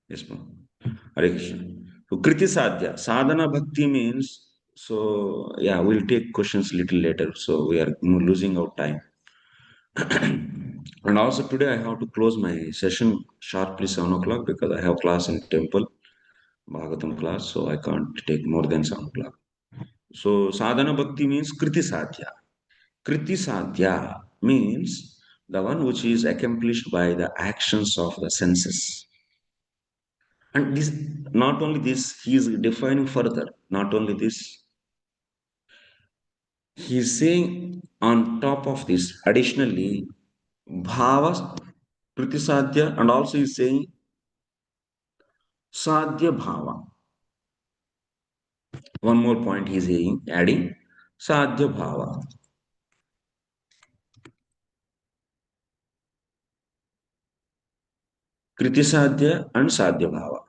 Yes, ma'am. Hare Krishna. So, Kriti Sadhya. Sadhana Bhakti means, so yeah, we'll take questions little later. So, we are losing our time. And also today I have to close my session sharply 7 o'clock because I have class in temple, Bhagavatam class, so I can't take more than 7 o'clock. So sadhana bhakti means kriti sadhya. Kriti sadhya means the one which is accomplished by the actions of the senses. And this, not only this, he is defining further. Not only this, he is saying on top of this, additionally, bhava, kriti sadhya, and also he is saying sadhya bhava. One more point he is saying, adding sadhya bhava. Kriti sadhya and sadhya bhava.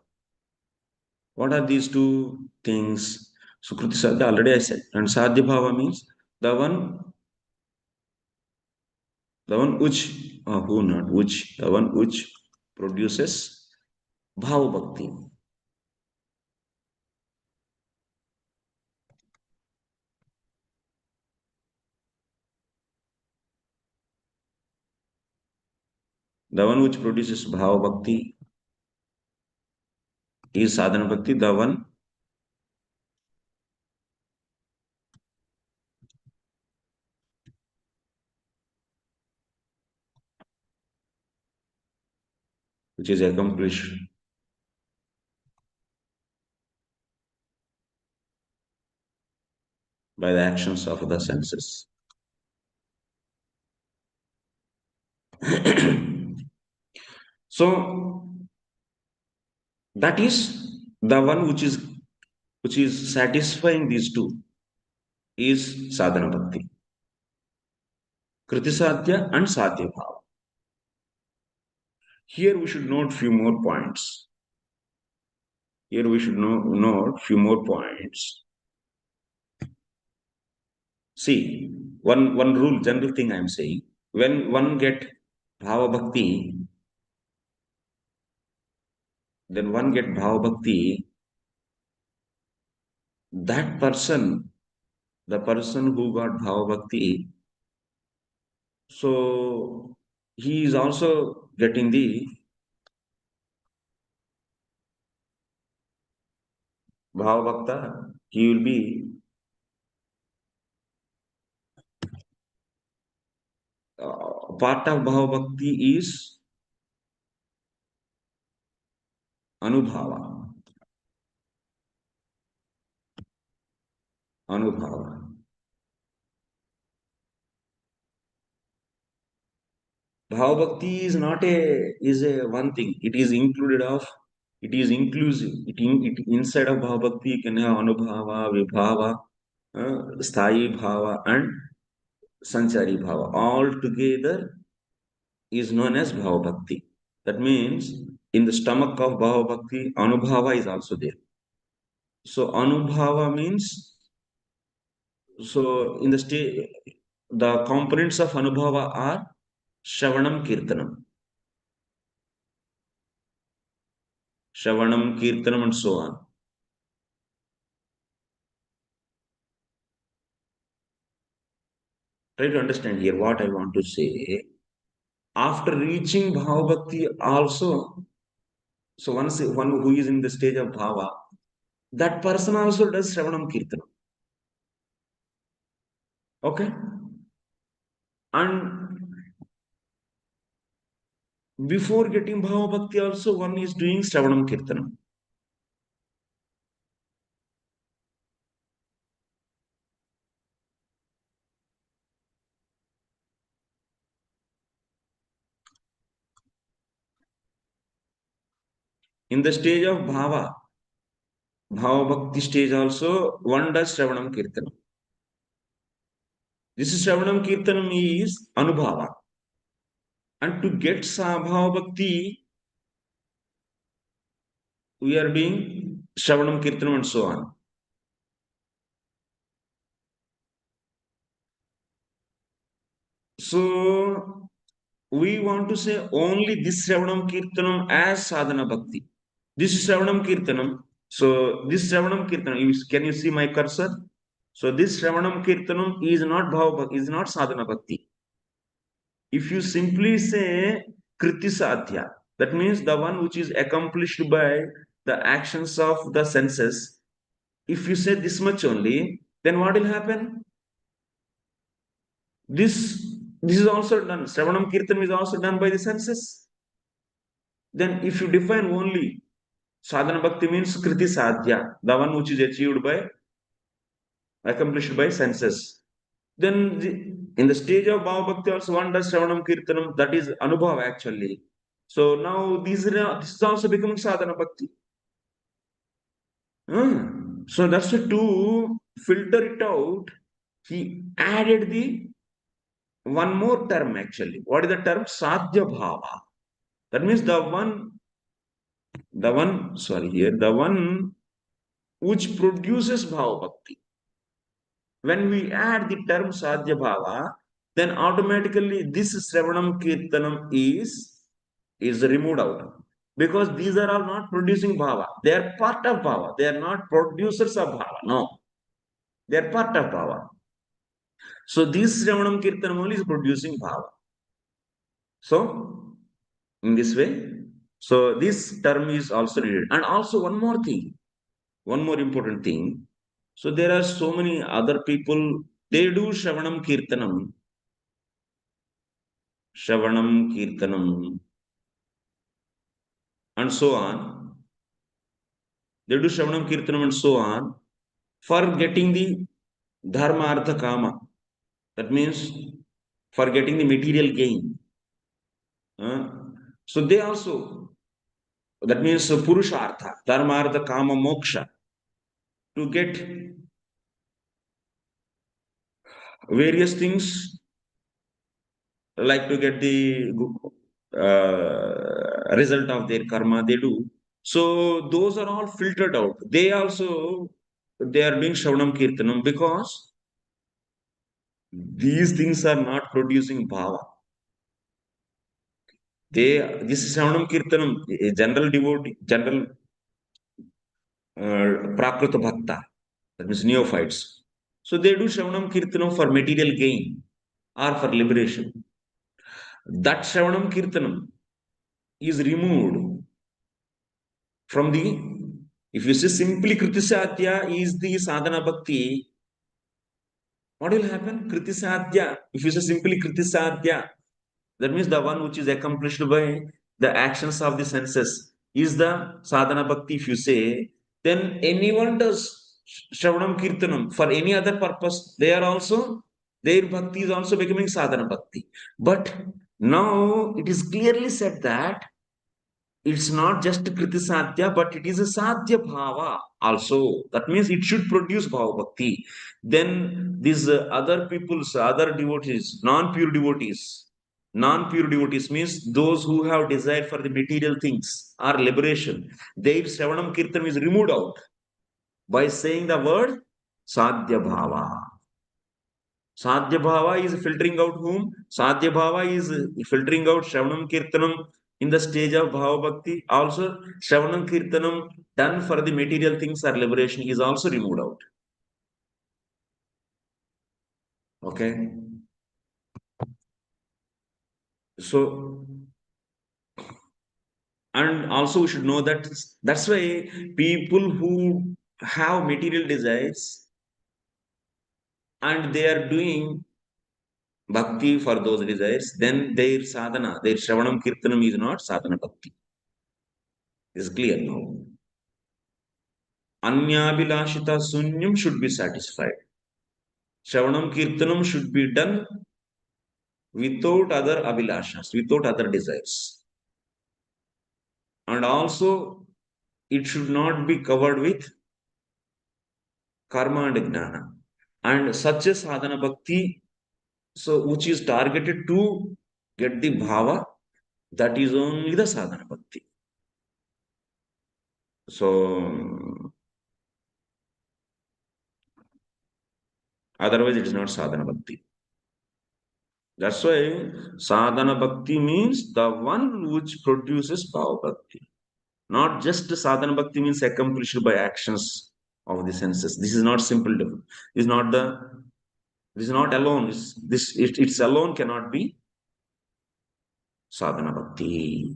What are these two things? So kriti sadhya already I said, and sadhya bhava means the one which, who not which, the one which produces bhava bhakti. The one which produces bhava bhakti is sadhana bhakti. The one which is accomplished by the actions of the senses. So that is the one which is satisfying these two is sadhana bhakti. Kriti sadhya and sadhya bhava. Here we should note few more points. Here we should note few more points. See, one rule, general thing I am saying, when one get bhava bhakti, then one get bhava bhakti, that person, the person who got bhava bhakti, so he is also getting the bhava bhakta. He will be part of bhava bhakti is anubhava. Anubhava. Bhava bhakti is not a one thing. It is included of. It is inclusive. Inside of bhava bhakti you can have anubhava, vibhava, sthayi bhava, and sanchari bhava. All together is known as bhava bhakti. That means in the stomach of bhava bhakti, anubhava is also there. So anubhava means, so in the state, the components of anubhava are Shravanam Kirtanam. Shravanam, Kirtanam, and so on. Try to understand here what I want to say. After reaching Bhava Bhakti also, so once one who is in the stage of Bhava, that person also does Shravanam Kirtanam. Okay? And before getting Bhava Bhakti also, one is doing Shravanam Kirtanam. In the stage of Bhava Bhakti stage also, one does Shravanam Kirtanam. This is Shravanam Kirtanam is Anubhava. And to get Bhava Bhakti, we are doing Shravanam Kirtanam and so on. So, we want to say only this Shravanam Kirtanam as Sadhana Bhakti. This is Shravanam Kirtanam. So, this Shravanam Kirtanam, can you see my cursor? So, this Shravanam Kirtanam is not Bhava Bhakti, is not Sadhana Bhakti. If you simply say Kriti Sadhya, that means the one which is accomplished by the actions of the senses. If you say this much only, then what will happen? This is also done. Shravanam Kirtan is also done by the senses. Then if you define only Sadhana Bhakti means Kriti Sadhya, the one which is achieved by, accomplished by senses. Then in the stage of Bhava Bhakti also one does Shravanam Kirtanam, that is Anubhava actually. So now this is also becoming Sadhana Bhakti. So that's to filter it out. He added the one more term actually. What is the term? Sadhya Bhava. That means the one which produces Bhava Bhakti. When we add the term Sadhya Bhava, then automatically this Shravanam Kirtanam is removed out. Because these are all not producing Bhava. They are part of Bhava. They are not producers of Bhava. No. They are part of Bhava. So this Shravanam Kirtanam only is producing Bhava. So, in this way, so this term is also needed. And also one more thing, one more important thing. So there are so many other people, they do Shravanam Kirtanam, and so on. They do Shravanam Kirtanam and so on for getting the Dharma Artha Kama. That means for getting the material gain. So they also, that means Purushartha, Dharma Artha Kama Moksha, to get various things, like to get the result of their karma, they do. So those are all filtered out. They are doing Shravanam Kirtanam because these things are not producing Bhava. This is Shravanam Kirtanam, a general devotee, general Prakrita Bhakta, that means neophytes. So they do Shravanam Kirtanam for material gain or for liberation. That Shravanam Kirtanam is removed from the, if you say simply Kriti Sadhya is the Sadhana Bhakti, what will happen? Kriti Sadhya, if you say simply Kriti Sadhya, that means the one which is accomplished by the actions of the senses is the Sadhana Bhakti, if you say, then anyone does Shravanam Kirtanam for any other purpose, they are also, their Bhakti is also becoming Sadhana Bhakti. But now it is clearly said that it's not just Kriti Sadhya, but it is a Sadhya Bhava also. That means it should produce Bhava Bhakti. Then these other people's, other devotees, non-pure devotees means those who have desire for the material things or liberation. Their Shravanam Kirtan is removed out by saying the word Sadhya Bhava. Sadhya Bhava is filtering out whom? Sadhya Bhava is filtering out Shravanam Kirtanam in the stage of Bhava Bhakti. Also, Shravanam Kirtanam done for the material things or liberation is also removed out. Okay. So, and also we should know that that's why people who have material desires and they are doing bhakti for those desires, then their sadhana, their shravanam kirtanam is not sadhana bhakti. Is clear now. Anyabhilasita sunyam should be satisfied. Shravanam kirtanam should be done without other abhilashas, without other desires. And also, it should not be covered with karma and jnana. And such a sadhana bhakti, so which is targeted to get the bhava, that is only the sadhana bhakti. So, otherwise it is not sadhana bhakti. That's why sadhana bhakti means the one which produces bhava bhakti. Not just sadhana bhakti means accomplished by actions of the senses. This is not simple. This is not alone. It's alone cannot be sadhana bhakti.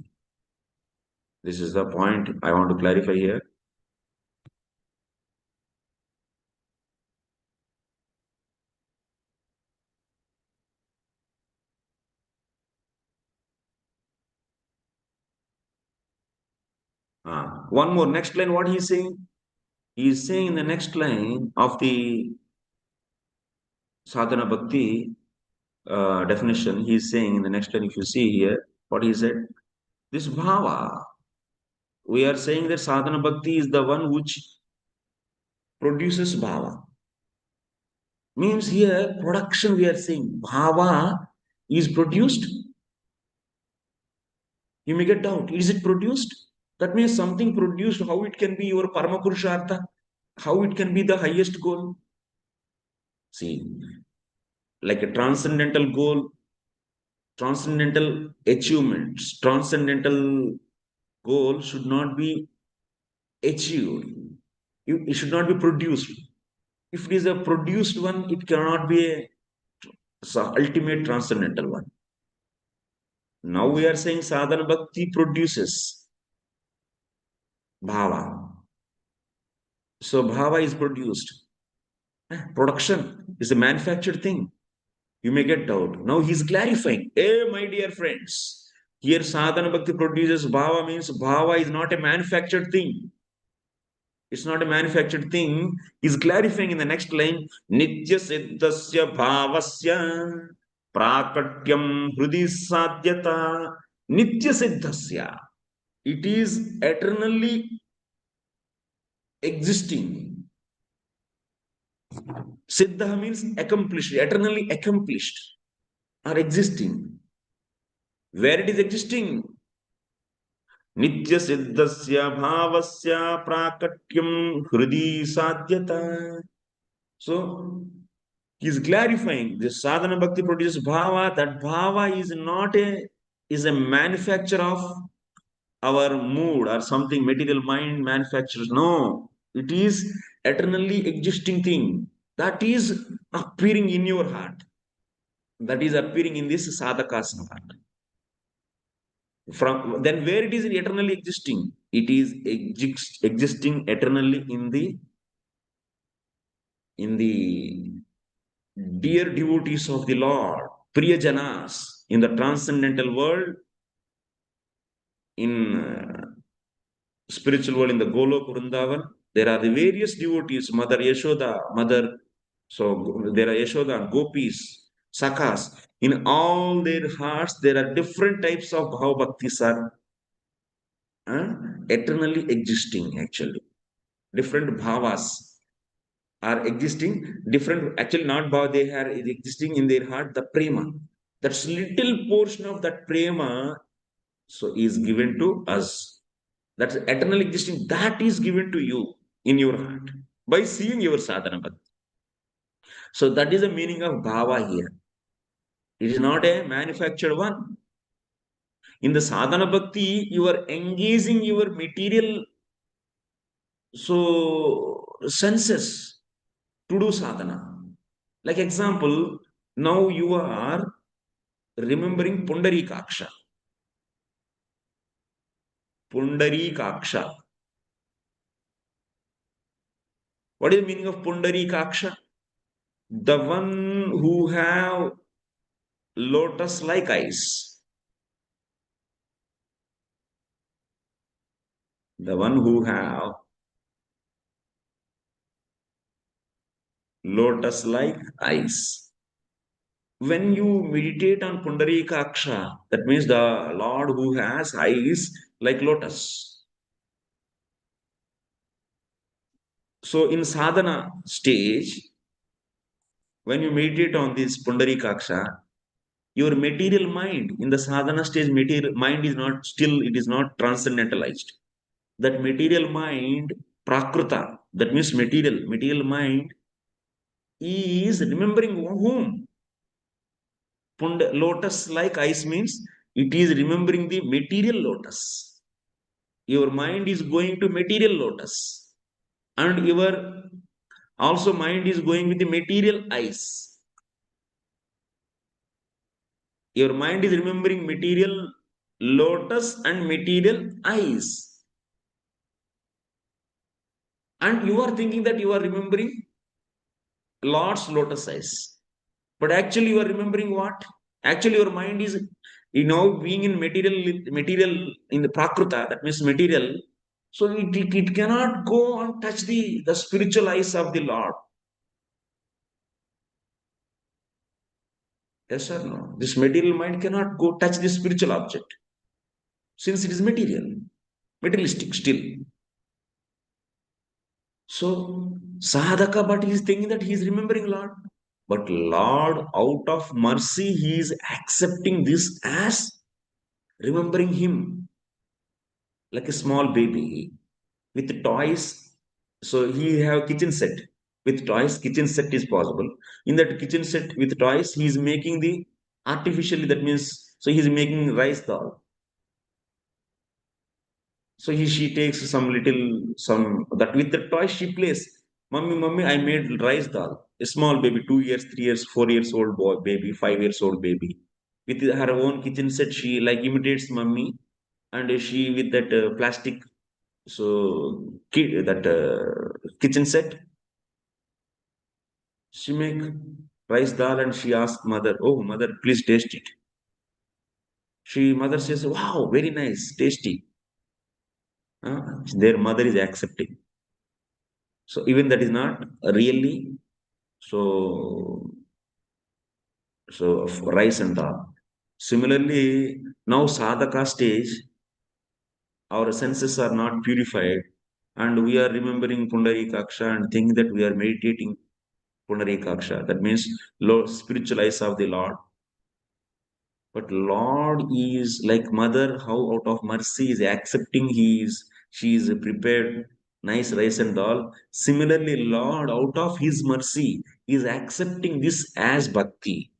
This is the point I want to clarify here. One more. Next line, what he is saying? He is saying in the next line of the sadhana bhakti definition, he is saying in the next line, if you see here, what he said, this bhava, we are saying that sadhana bhakti is the one which produces bhava. Means here, production we are saying, bhava is produced. You may get doubt, is it produced? That means something produced, how it can be your parama purushartha? How it can be the highest goal? See, like a transcendental goal, transcendental achievements, transcendental goal should not be achieved. It should not be produced. If it is a produced one, it cannot be a ultimate transcendental one. Now we are saying sadhana bhakti produces bhava. So bhava is produced. Production is a manufactured thing. You may get doubt. Now he is clarifying. Hey, my dear friends, here sadhana bhakti produces bhava means bhava is not a manufactured thing. It's not a manufactured thing. He's clarifying in the next line. Nitya siddhasya bhavasya prakatyam hrudi sadhyata nitya siddhasya. It is eternally existing. Siddha means accomplished, eternally accomplished or existing. Where it is existing? Nitya siddhasya bhavasya prakatyam hrudi sadhyata. So, he is clarifying this sadhana bhakti produces bhava. That bhava is not is a manufacture of our mood or something material mind manufactures. No, it is eternally existing thing that is appearing in your heart. That is appearing in this sadhaka's heart. From then where it is eternally existing? It is existing eternally in the dear devotees of the Lord, Priyajanas, in the transcendental world, in spiritual world, in the Golok Vrindavan, there are the various devotees, Mother Yashoda, so there are Yashoda, Gopis, Sakas. In all their hearts, there are different types of Bhava Bhaktis are eternally existing, actually. Different Bhavas are existing, different, actually not Bhava, they are existing in their heart, the prema. That's little portion of that prema, so is given to us. That's eternal existing. That is given to you in your heart by seeing your sadhana bhakti. So that is the meaning of bhava here. It is not a manufactured one. In the sadhana bhakti, you are engaging your material senses to do sadhana. Like example, now you are remembering Pundarikaksha. Pundarikaksha. What is the meaning of Pundarikaksha? The one who have lotus-like eyes. The one who have lotus-like eyes. When you meditate on Pundarikaksha, that means the Lord who has eyes like lotus. So in sadhana stage, when you meditate on this Pundarikaksha, your material mind in the sadhana stage, material mind is not still, it is not transcendentalized. That material mind, prakruta, that means material mind is remembering whom? Lotus like eyes means it is remembering the material lotus. Your mind is going to material lotus, and your also mind is going with the material eyes. Your mind is remembering material lotus and material eyes. And you are thinking that you are remembering Lord's lotus eyes. But actually, you are remembering what? Actually, your mind is, being in material in the prakruta, that means material. So it cannot go and touch the spiritual eyes of the Lord. Yes or no? This material mind cannot go touch the spiritual object since it is materialistic still. So sadhaka, but he is thinking that he is remembering Lord. But Lord, out of mercy, he is accepting this as remembering him, like a small baby with toys. So he have kitchen set with toys. Kitchen set is possible. In that kitchen set with toys, he is making the artificially. That means so he is making rice dal. So she takes some that with the toy she plays. Mummy, I made rice dal. A small baby, 2 years, 3 years, 4 years old boy, baby, 5 years old baby. With her own kitchen set, she like imitates mummy, and she with that plastic that kitchen set, she make rice dal and she asks mother, "Oh, mother, please taste it." Mother says, "Wow, very nice, tasty." Their mother is accepting. So even that is not really so rice and dal. Similarly, now sadhaka stage, our senses are not purified, and we are remembering Pundarikaksha and think that we are meditating Pundarikaksha. That means spiritual eyes of the Lord. But Lord is like mother, how out of mercy is accepting she is prepared nice rice and dal. Similarly, Lord, out of his mercy, is accepting this as bhakti.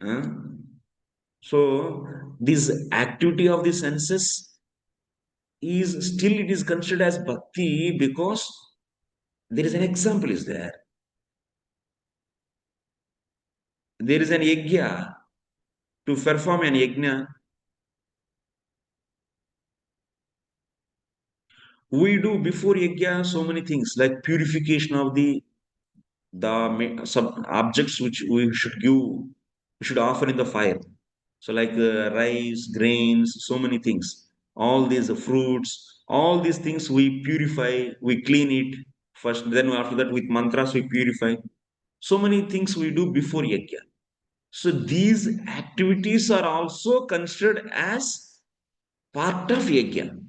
Huh? So this activity of the senses is still it is considered as bhakti because there is an example is there. There is an yajna. To perform an yajna, we do before yajna so many things like purification of the some objects which we should offer in the fire. So like rice, grains, so many things. All these fruits, all these things we purify, we clean it first. Then after that with mantras we purify. So many things we do before yajna. So these activities are also considered as part of yajna.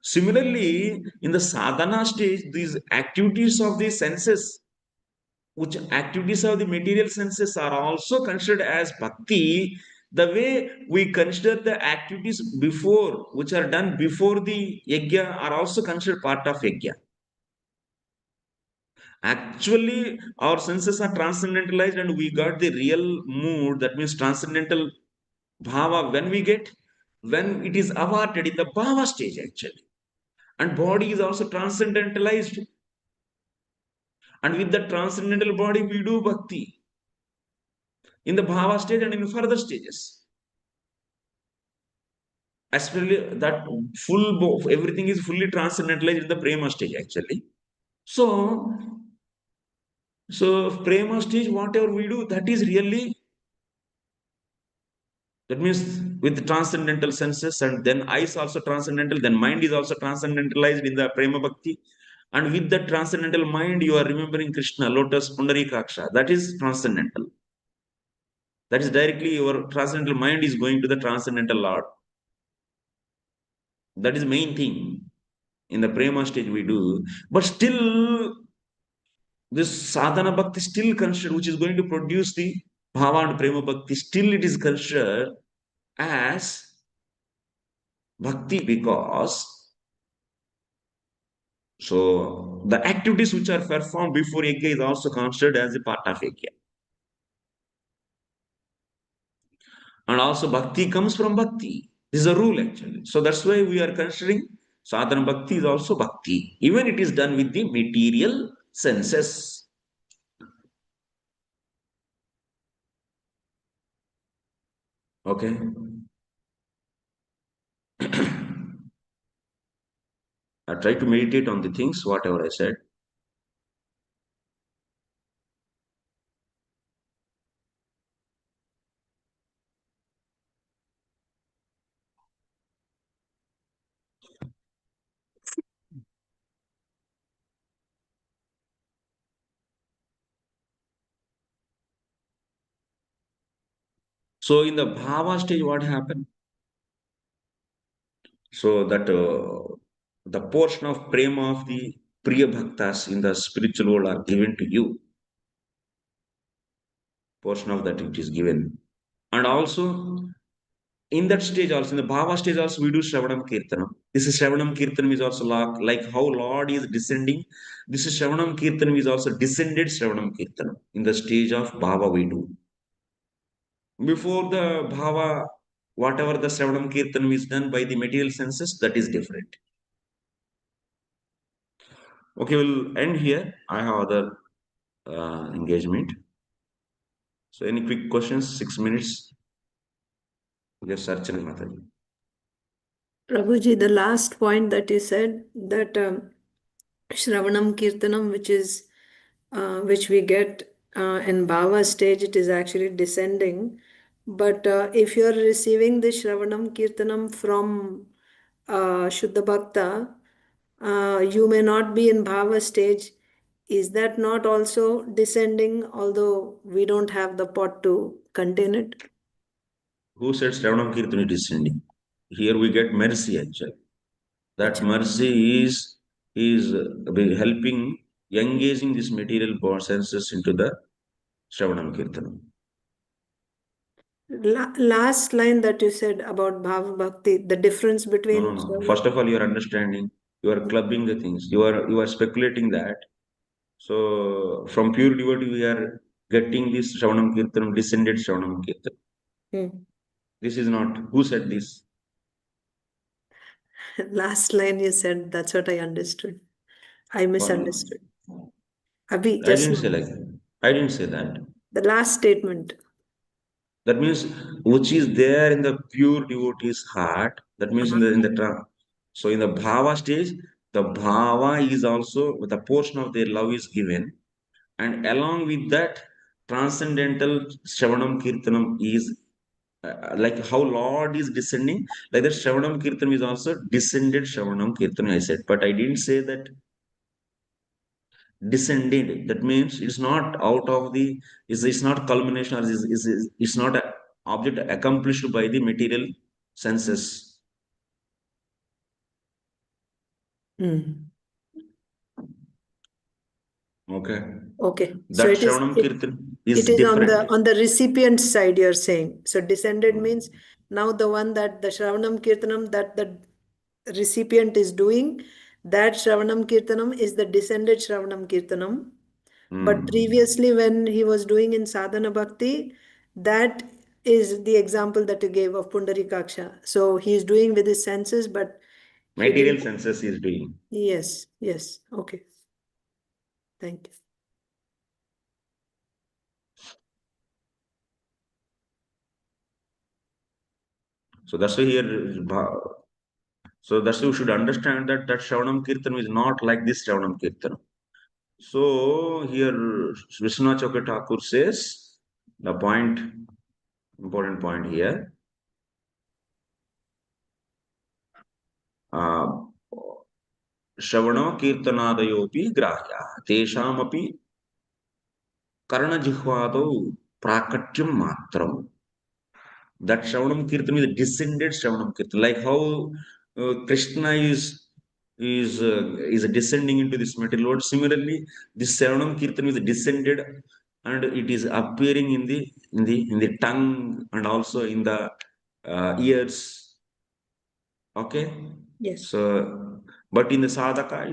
Similarly, in the sadhana stage, these activities of the senses, which activities of the material senses are also considered as bhakti, the way we consider the activities before, which are done before the yajna, are also considered part of yajna. Actually, our senses are transcendentalized and we got the real mood, that means transcendental bhava, when it is awarded in the bhava stage actually. And body is also transcendentalized. And with the transcendental body, we do bhakti. In the bhava stage and in further stages. Especially that everything is fully transcendentalized in the prema stage actually. So prema stage, whatever we do, that is really, that means with transcendental senses, and then eyes also transcendental, then mind is also transcendentalized in the prema bhakti. And with the transcendental mind, you are remembering Krishna, lotus, pundarikaksha. That is transcendental. That is directly your transcendental mind is going to the transcendental Lord. That is the main thing in the prema stage we do. But still, this sadhana bhakti still considered, which is going to produce the bhava and prema bhakti, still it is considered as bhakti, because so the activities which are performed before yajna is also considered as a part of yajna. And also bhakti comes from bhakti. This is a rule actually. So that's why we are considering sadhana bhakti is also bhakti, even it is done with the material senses. Okay. I try to meditate on the things, whatever I said. So in the bhava stage, what happened? So that the portion of prema of the priya bhaktas in the spiritual world are given to you. Portion of that it is given. And also in that stage also, in the bhava stage also, we do Shravanam Kirtanam. This is Shravanam Kirtanam is also like how Lord is descending. This is Shravanam Kirtanam is also descended Shravanam Kirtanam. In the stage of bhava we do. Before the bhava, whatever the Shravanam Kirtanam is done by the material senses, that is different. Okay, we'll end here. I have other engagement. So any quick questions? 6 minutes. Just search and Mataji. Prabhuji, the last point that you said, that Shravanam Kirtanam, which we get in Bhava stage, it is actually descending. But if you are receiving the Shravanam Kirtanam from Shuddha Bhakta, you may not be in Bhava stage. Is that not also descending, although we don't have the pot to contain it? Who said Shravanam Kirtan is descending? Here we get mercy actually. That mercy is helping engaging this material senses into the Shravanam Kirtanam. Last line that you said about Bhava Bhakti, the difference between... No. First of all, you are understanding, you are clubbing the things, you are speculating that. So from pure devotee, we are getting this Shravanam Kirtanam, descended Shravanam Kirtanam. This is not, who said this? Last line you said, that's what I understood. I misunderstood. Abhi, I didn't say like that. I didn't say that. The last statement. That means which is there in the pure devotee's heart. That means in the so in the bhava stage, the bhava is also the portion of their love is given, and along with that, transcendental Shravanam Kirtanam is like how Lord is descending, like that Shravanam Kirtanam is also descended Shravanam Kirtanam. I said, but I didn't say that descended. That means it's not out of the, it's not culmination, or it's not an object accomplished by the material senses. Okay. So That Shravanam Kirtan is different. on the recipient side, you're saying. So descended means now the one that the Shravanam Kirtanam that the recipient is doing, that Shravanam Kirtanam is the descended Shravanam Kirtanam. But previously when he was doing in Sadhana Bhakti, that is the example that you gave of Pundarikaksha. So he is doing with his senses, but material senses he is doing. Yes. Okay. Thank you. So that's why here, so that's why you should understand that Shravanam Kirtanam is not like this Shravanam Kirtanam. So here Vishwanath Chakravarti Thakur says the point, important point here. Shravana Kirtanadayopi Grahya Teshamapi Karnajihvadau Prakatyam Matram. That Shravanam Kirtan is a descended Shravanam Kirtan, like how Krishna is descending into this material world. Similarly, this Shravanam Kirtan is descended, and it is appearing in the tongue and also in the ears. Okay. Yes. So, but in the sadhaka,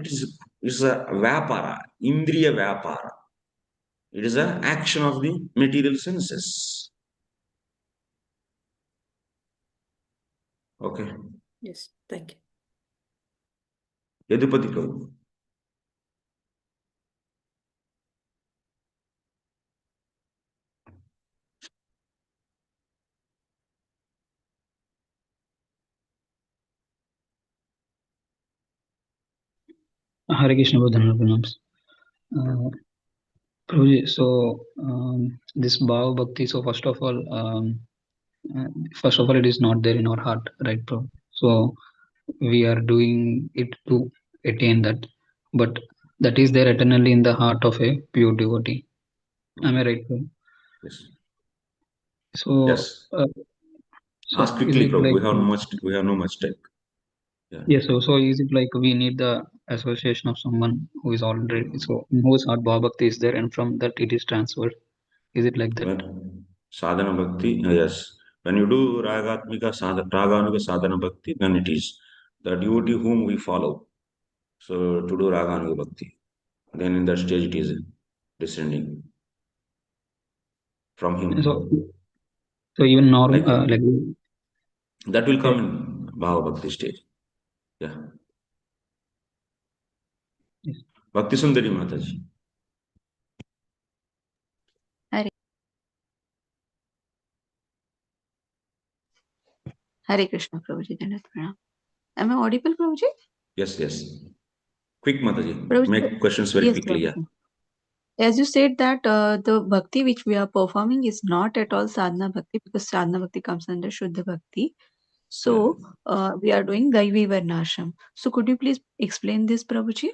it's a vyapara, indriya vyapara. It is an action of the material senses. Okay. Yes. Thank you. Yadupati Prabhu. Hare Krishna Bodhana Pranams. Prabhuji, so this Bhava Bhakti, so first of all, it is not there in our heart, right, Prabhu? So we are doing it to attain that, but that is there eternally in the heart of a pure devotee. Am I right, Prabhu? Yes. So, yes. So ask quickly, Prabhu. Like, we have no much time. Yeah. Yes. So is it like we need the association of someone who is already so in whose heart Bhava Bhakti is there, and from that it is transferred? Is it like that? When sadhana bhakti, yes. When you do raganuga sadhana bhakti, then it is the devotee whom we follow. So to do raganuga bhakti, then in that stage it is descending from him. So even normal like that will come in Bhava Bhakti stage. Yeah. Yes. Bhakti Sundari Mataji. Hare Krishna, Prabhuji. Am I audible, Prabhuji? Yes, yes. Quick, Mataji. Prabhuji, make questions very yes, quickly. Prabhuji. Yeah. As you said that the bhakti which we are performing is not at all sadhana bhakti, because sadhana bhakti comes under Shuddha bhakti. So we are doing Daivi Varnashram. So could you please explain this, Prabhuji?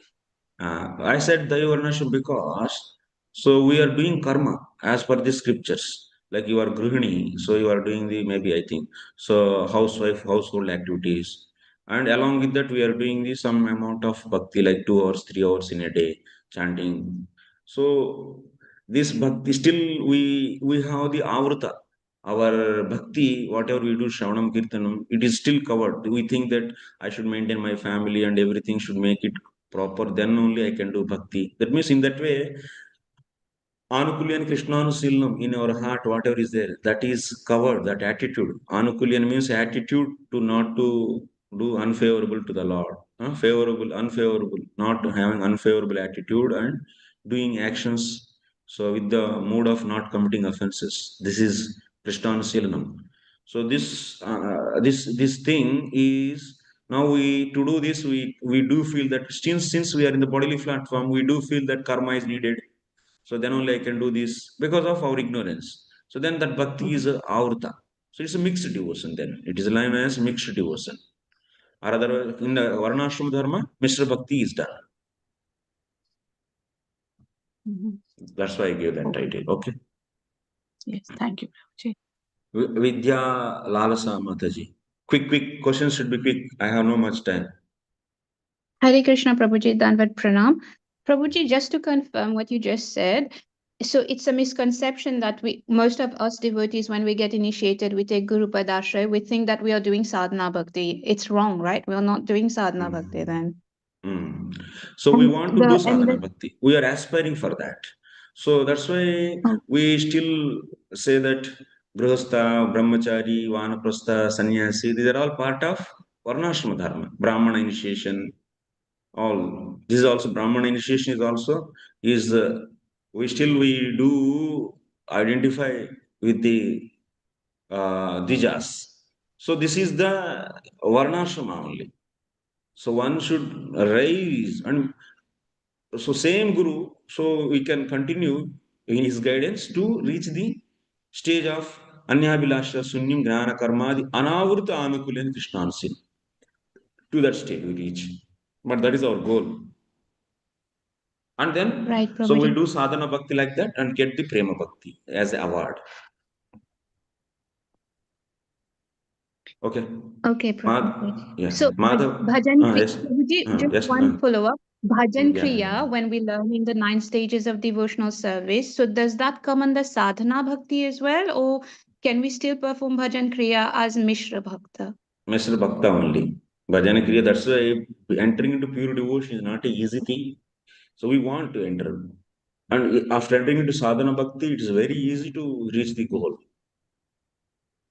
I said Daivi Varnashram because we are doing karma as per the scriptures. Like you are Grihini, so you are doing I think, housewife, household activities. And along with that, we are doing some amount of bhakti, like 2 hours, 3 hours in a day, chanting. So this bhakti, still we have the avrta. Our bhakti, whatever we do, Shravanam Kirtanam, it is still covered. We think that I should maintain my family and everything should make it proper, then only I can do bhakti. That means in that way, anukulyena krsnanusilanam in our heart, whatever is there, that is covered, that attitude. Anukulyena means attitude to not to do unfavorable to the Lord. Favorable, unfavorable, not having unfavorable attitude and doing actions. So with the mood of not committing offenses. This is krsnanusilanam. So this thing is, now to do this, we do feel that since we are in the bodily platform, we do feel that karma is needed. So then only I can do this because of our ignorance. So then that bhakti is a avrta. So it's a mixed devotion then. It is aligned as mixed devotion. Or other in the Varnashram Dharma, Mr. Bhakti is done. That's why I gave that title. Okay. Yes, thank you, Prabhuji. Vidya Lalasa Mataji. Quick questions should be quick. I have no much time. Hare Krishna, Prabhuji, Danvat Pranam. Prabhuji, just to confirm what you just said, so it's a misconception that most of us devotees, when we get initiated, we take Guru Padashraya, we think that we are doing sadhana bhakti. It's wrong, right? We're not doing sadhana bhakti then. So we want to do sadhana bhakti. We are aspiring for that. So that's why we still say that Grihastha, Brahmachari, Vanaprastha, Sannyasi, these are all part of Varnashrama Dharma. Brahmana initiation, all. This is also Brahmana initiation we do identify with the Dvijas. So this is the varnashrama only. So one should rise, and so same guru, so we can continue in his guidance to reach the stage of anyabhilasita sunyam jnana karmadi anavrta anukulyena krsnanusilanam. To that stage we reach. But that is our goal. And then, Right, so we'll Prabhuji. do sadhana bhakti like that and get the prema bhakti as an award. Okay. Okay, Prabhuji. Yeah. So Madhav. bhajan Yes. Prabhuji, just Yes. one follow-up. Bhajan Yeah. Kriya, when we learn in the 9 stages of devotional service, so does that come under sadhana bhakti as well, or can we still perform bhajan kriya as Mishra Bhakta? Mr. Bhakta only. Bhajana Kriya, that's why entering into pure devotion is not an easy thing. So we want to enter. And after entering into sadhana bhakti, it is very easy to reach the goal.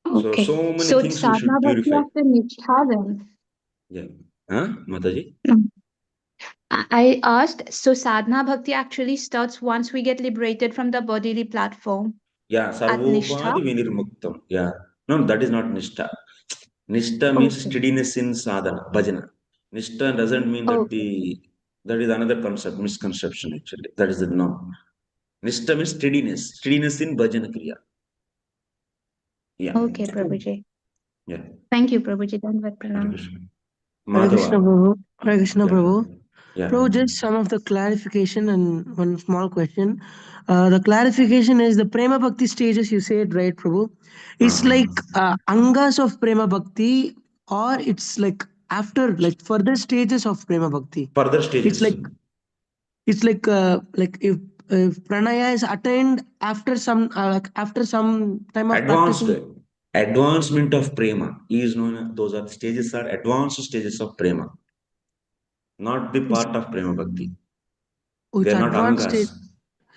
Okay. So many So things we sadhana should bhakti purify. after Nishtha then? Yeah. Huh, Mataji? No. I asked, so sadhana bhakti actually starts once we get liberated from the bodily platform. Yeah, At sarvopadi Nishtha? vinirmuktam. Yeah. No, that is not nishtha. Nishtha means Okay. steadiness in sadhana, bhajana. Nishtha doesn't mean that that is another concept, misconception actually. That is the no. Nishtha means steadiness in bhajana kriya. Yeah. Okay, Prabhuji. Yeah. Thank you, Prabhuji. Dandavat Hare pranam. Krishna. Hare Krishna Madhava. Prabhu. Hare Krishna Yeah. Prabhu. Yeah. Prabhu, just some of the clarification and one small question. The clarification is the Prema Bhakti stages you said, right, Prabhu? It's like angas of Prema Bhakti, or it's like after, like further stages of Prema Bhakti. Further stages. It's like if pranaya is attained after some time of practicing. Advancement of prema is known as, those are the stages are advanced stages of prema, not the part of prema bhakti. It's They are not advanced angas. stage.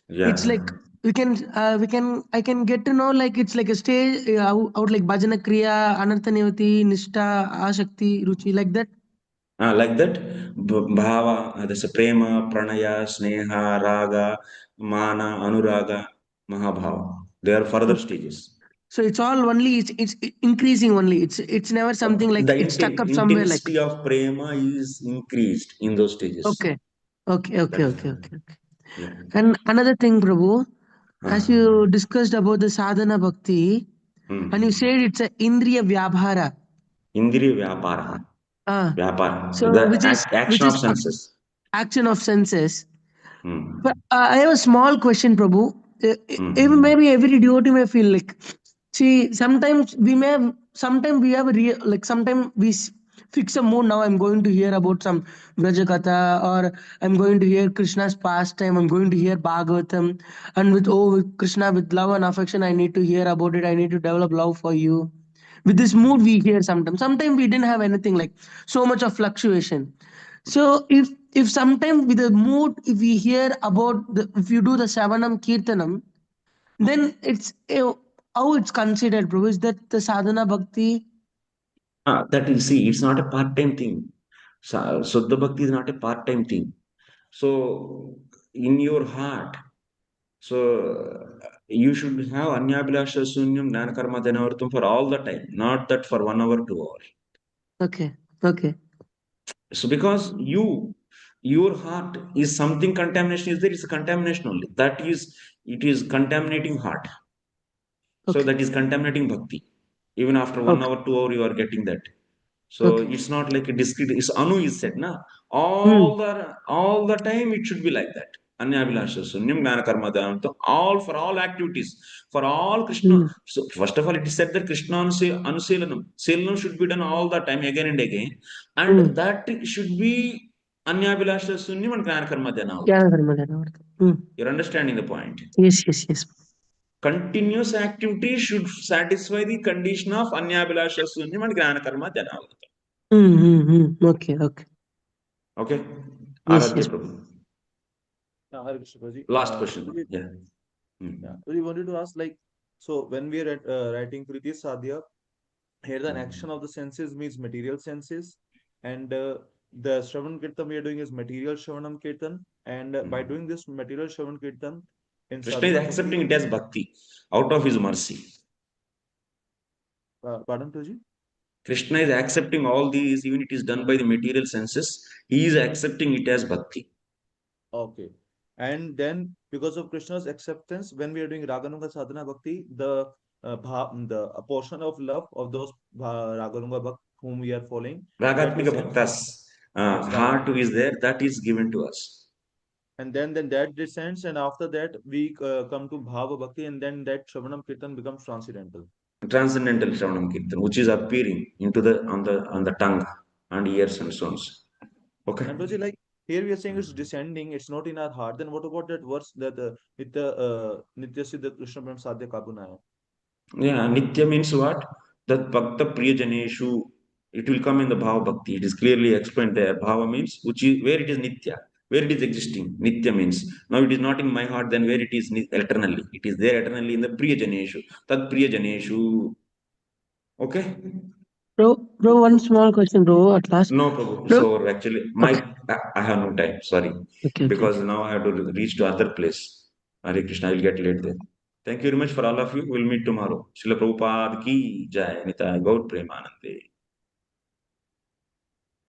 Yeah. It's like I can get to know, like it's like a stage out like bhajana kriya, anartha nivati, nishtha, ashakti, ruchi, like that. Like that, bhava, there's a prema, pranaya, sneha, raga, mana, anuraga, mahabhava. They are further stages. So it's all only it's increasing only. It's never something like The it's stuck up somewhere like. intensity of prema is increased in those stages. Okay. Okay. Yeah. And another thing, Prabhu, as you discussed about the sadhana bhakti, and you said it's a indriya vyabhara. Indriya vyapara. Vyapara. So The which is action of senses. Action of senses. But I have a small question, Prabhu. Maybe every devotee may feel like, see, sometimes we have a real, like sometimes fix a mood. Now I'm going to hear about some Brajakatha, or I'm going to hear Krishna's pastime, I'm going to hear Bhagavatam, and with Krishna, with love and affection, I need to hear about it, I need to develop love for you. With this mood we hear sometimes we didn't have anything, like so much of fluctuation. So if sometimes with the mood, if we hear about if you do the Shavanam Kirtanam, then it's how it's considered, bro? Is that the sadhana bhakti? That you see, it's not a part-time thing. Suddha bhakti is not a part-time thing. So in your heart, so you should have anyabhilasita sunyam jnana karmadyanavrtam for all the time, not that for 1 hour, 2 hours. Okay. So because your heart is something contamination is there, it's a contamination only. It is contaminating heart. So that is contaminating bhakti. Even after 1 hour, 2 hour, you are getting that. So it's not like a discrete. It's anu is said, na. All the time it should be like that. Anyabhilasha sunyam jnana karmadyanavrtam. All for all activities, for all Krishna. So first of all, it is said that Krishna anusilanam. Silanam should be done all the time, again and again, and that should be anyabhilasha sunyam and jnana karmadyanavrtam. You're understanding the point? Yes. Continuous activity should satisfy the condition of anyabhilasha sunyam and jnana karmadyanavrtam. Okay. Okay. Yes. Prabhu. Hare Krishna Prabhuji. Last question. Yeah. We wanted to ask, like, so when we are writing Kriti Sadhya, here the action of the senses means material senses, and the Shravan Kirtan we are doing is material Shravanam Kirtan, and by doing this material Shravan Kirtan in Krishna is Sadhana accepting Bhakti, it as bhakti out of his mercy. Pardon, Prabhuji? Krishna is accepting all these, even it is done by the material senses, he is accepting it as bhakti. Okay. And then because of Krishna's acceptance, when we are doing Raganuga Sadhana Bhakti, the a portion of love of those Raganuga Bhakt whom we are following, that Ragatmika descends. bhaktas, Yes, heart is there, that is given to us. and then that descends, and after that we come to Bhava Bhakti, and then that Shravanam Kirtan becomes transcendental. Transcendental Shravanam Kirtan, which is appearing into the on the tongue and ears and so on. Okay. And Roji, like here we are saying it's descending, it's not in our heart. Then what about that verse that Nitya Siddha Krishna Prem Sadhya Kabunaya? Yeah, Nitya means what? That Bhakta Priyajaneshu, it will come in the Bhava Bhakti. It is clearly explained there. Bhava means which is where it is Nitya, where it is existing. Nitya means now it is not in my heart, then where it is eternally. It is there eternally in the Priyajaneshu. Tad Priyajaneshu. Okay? Bro, one small question, bro, at last. No, Prabhu. Bro, So actually, okay. I have no time. Sorry. Okay. Because now I have to reach to other place. Hare Krishna, I will get late there. Thank you very much for all of you. We'll meet tomorrow. Srila Prabhupada ki jai. Nitai Gaur Premanande.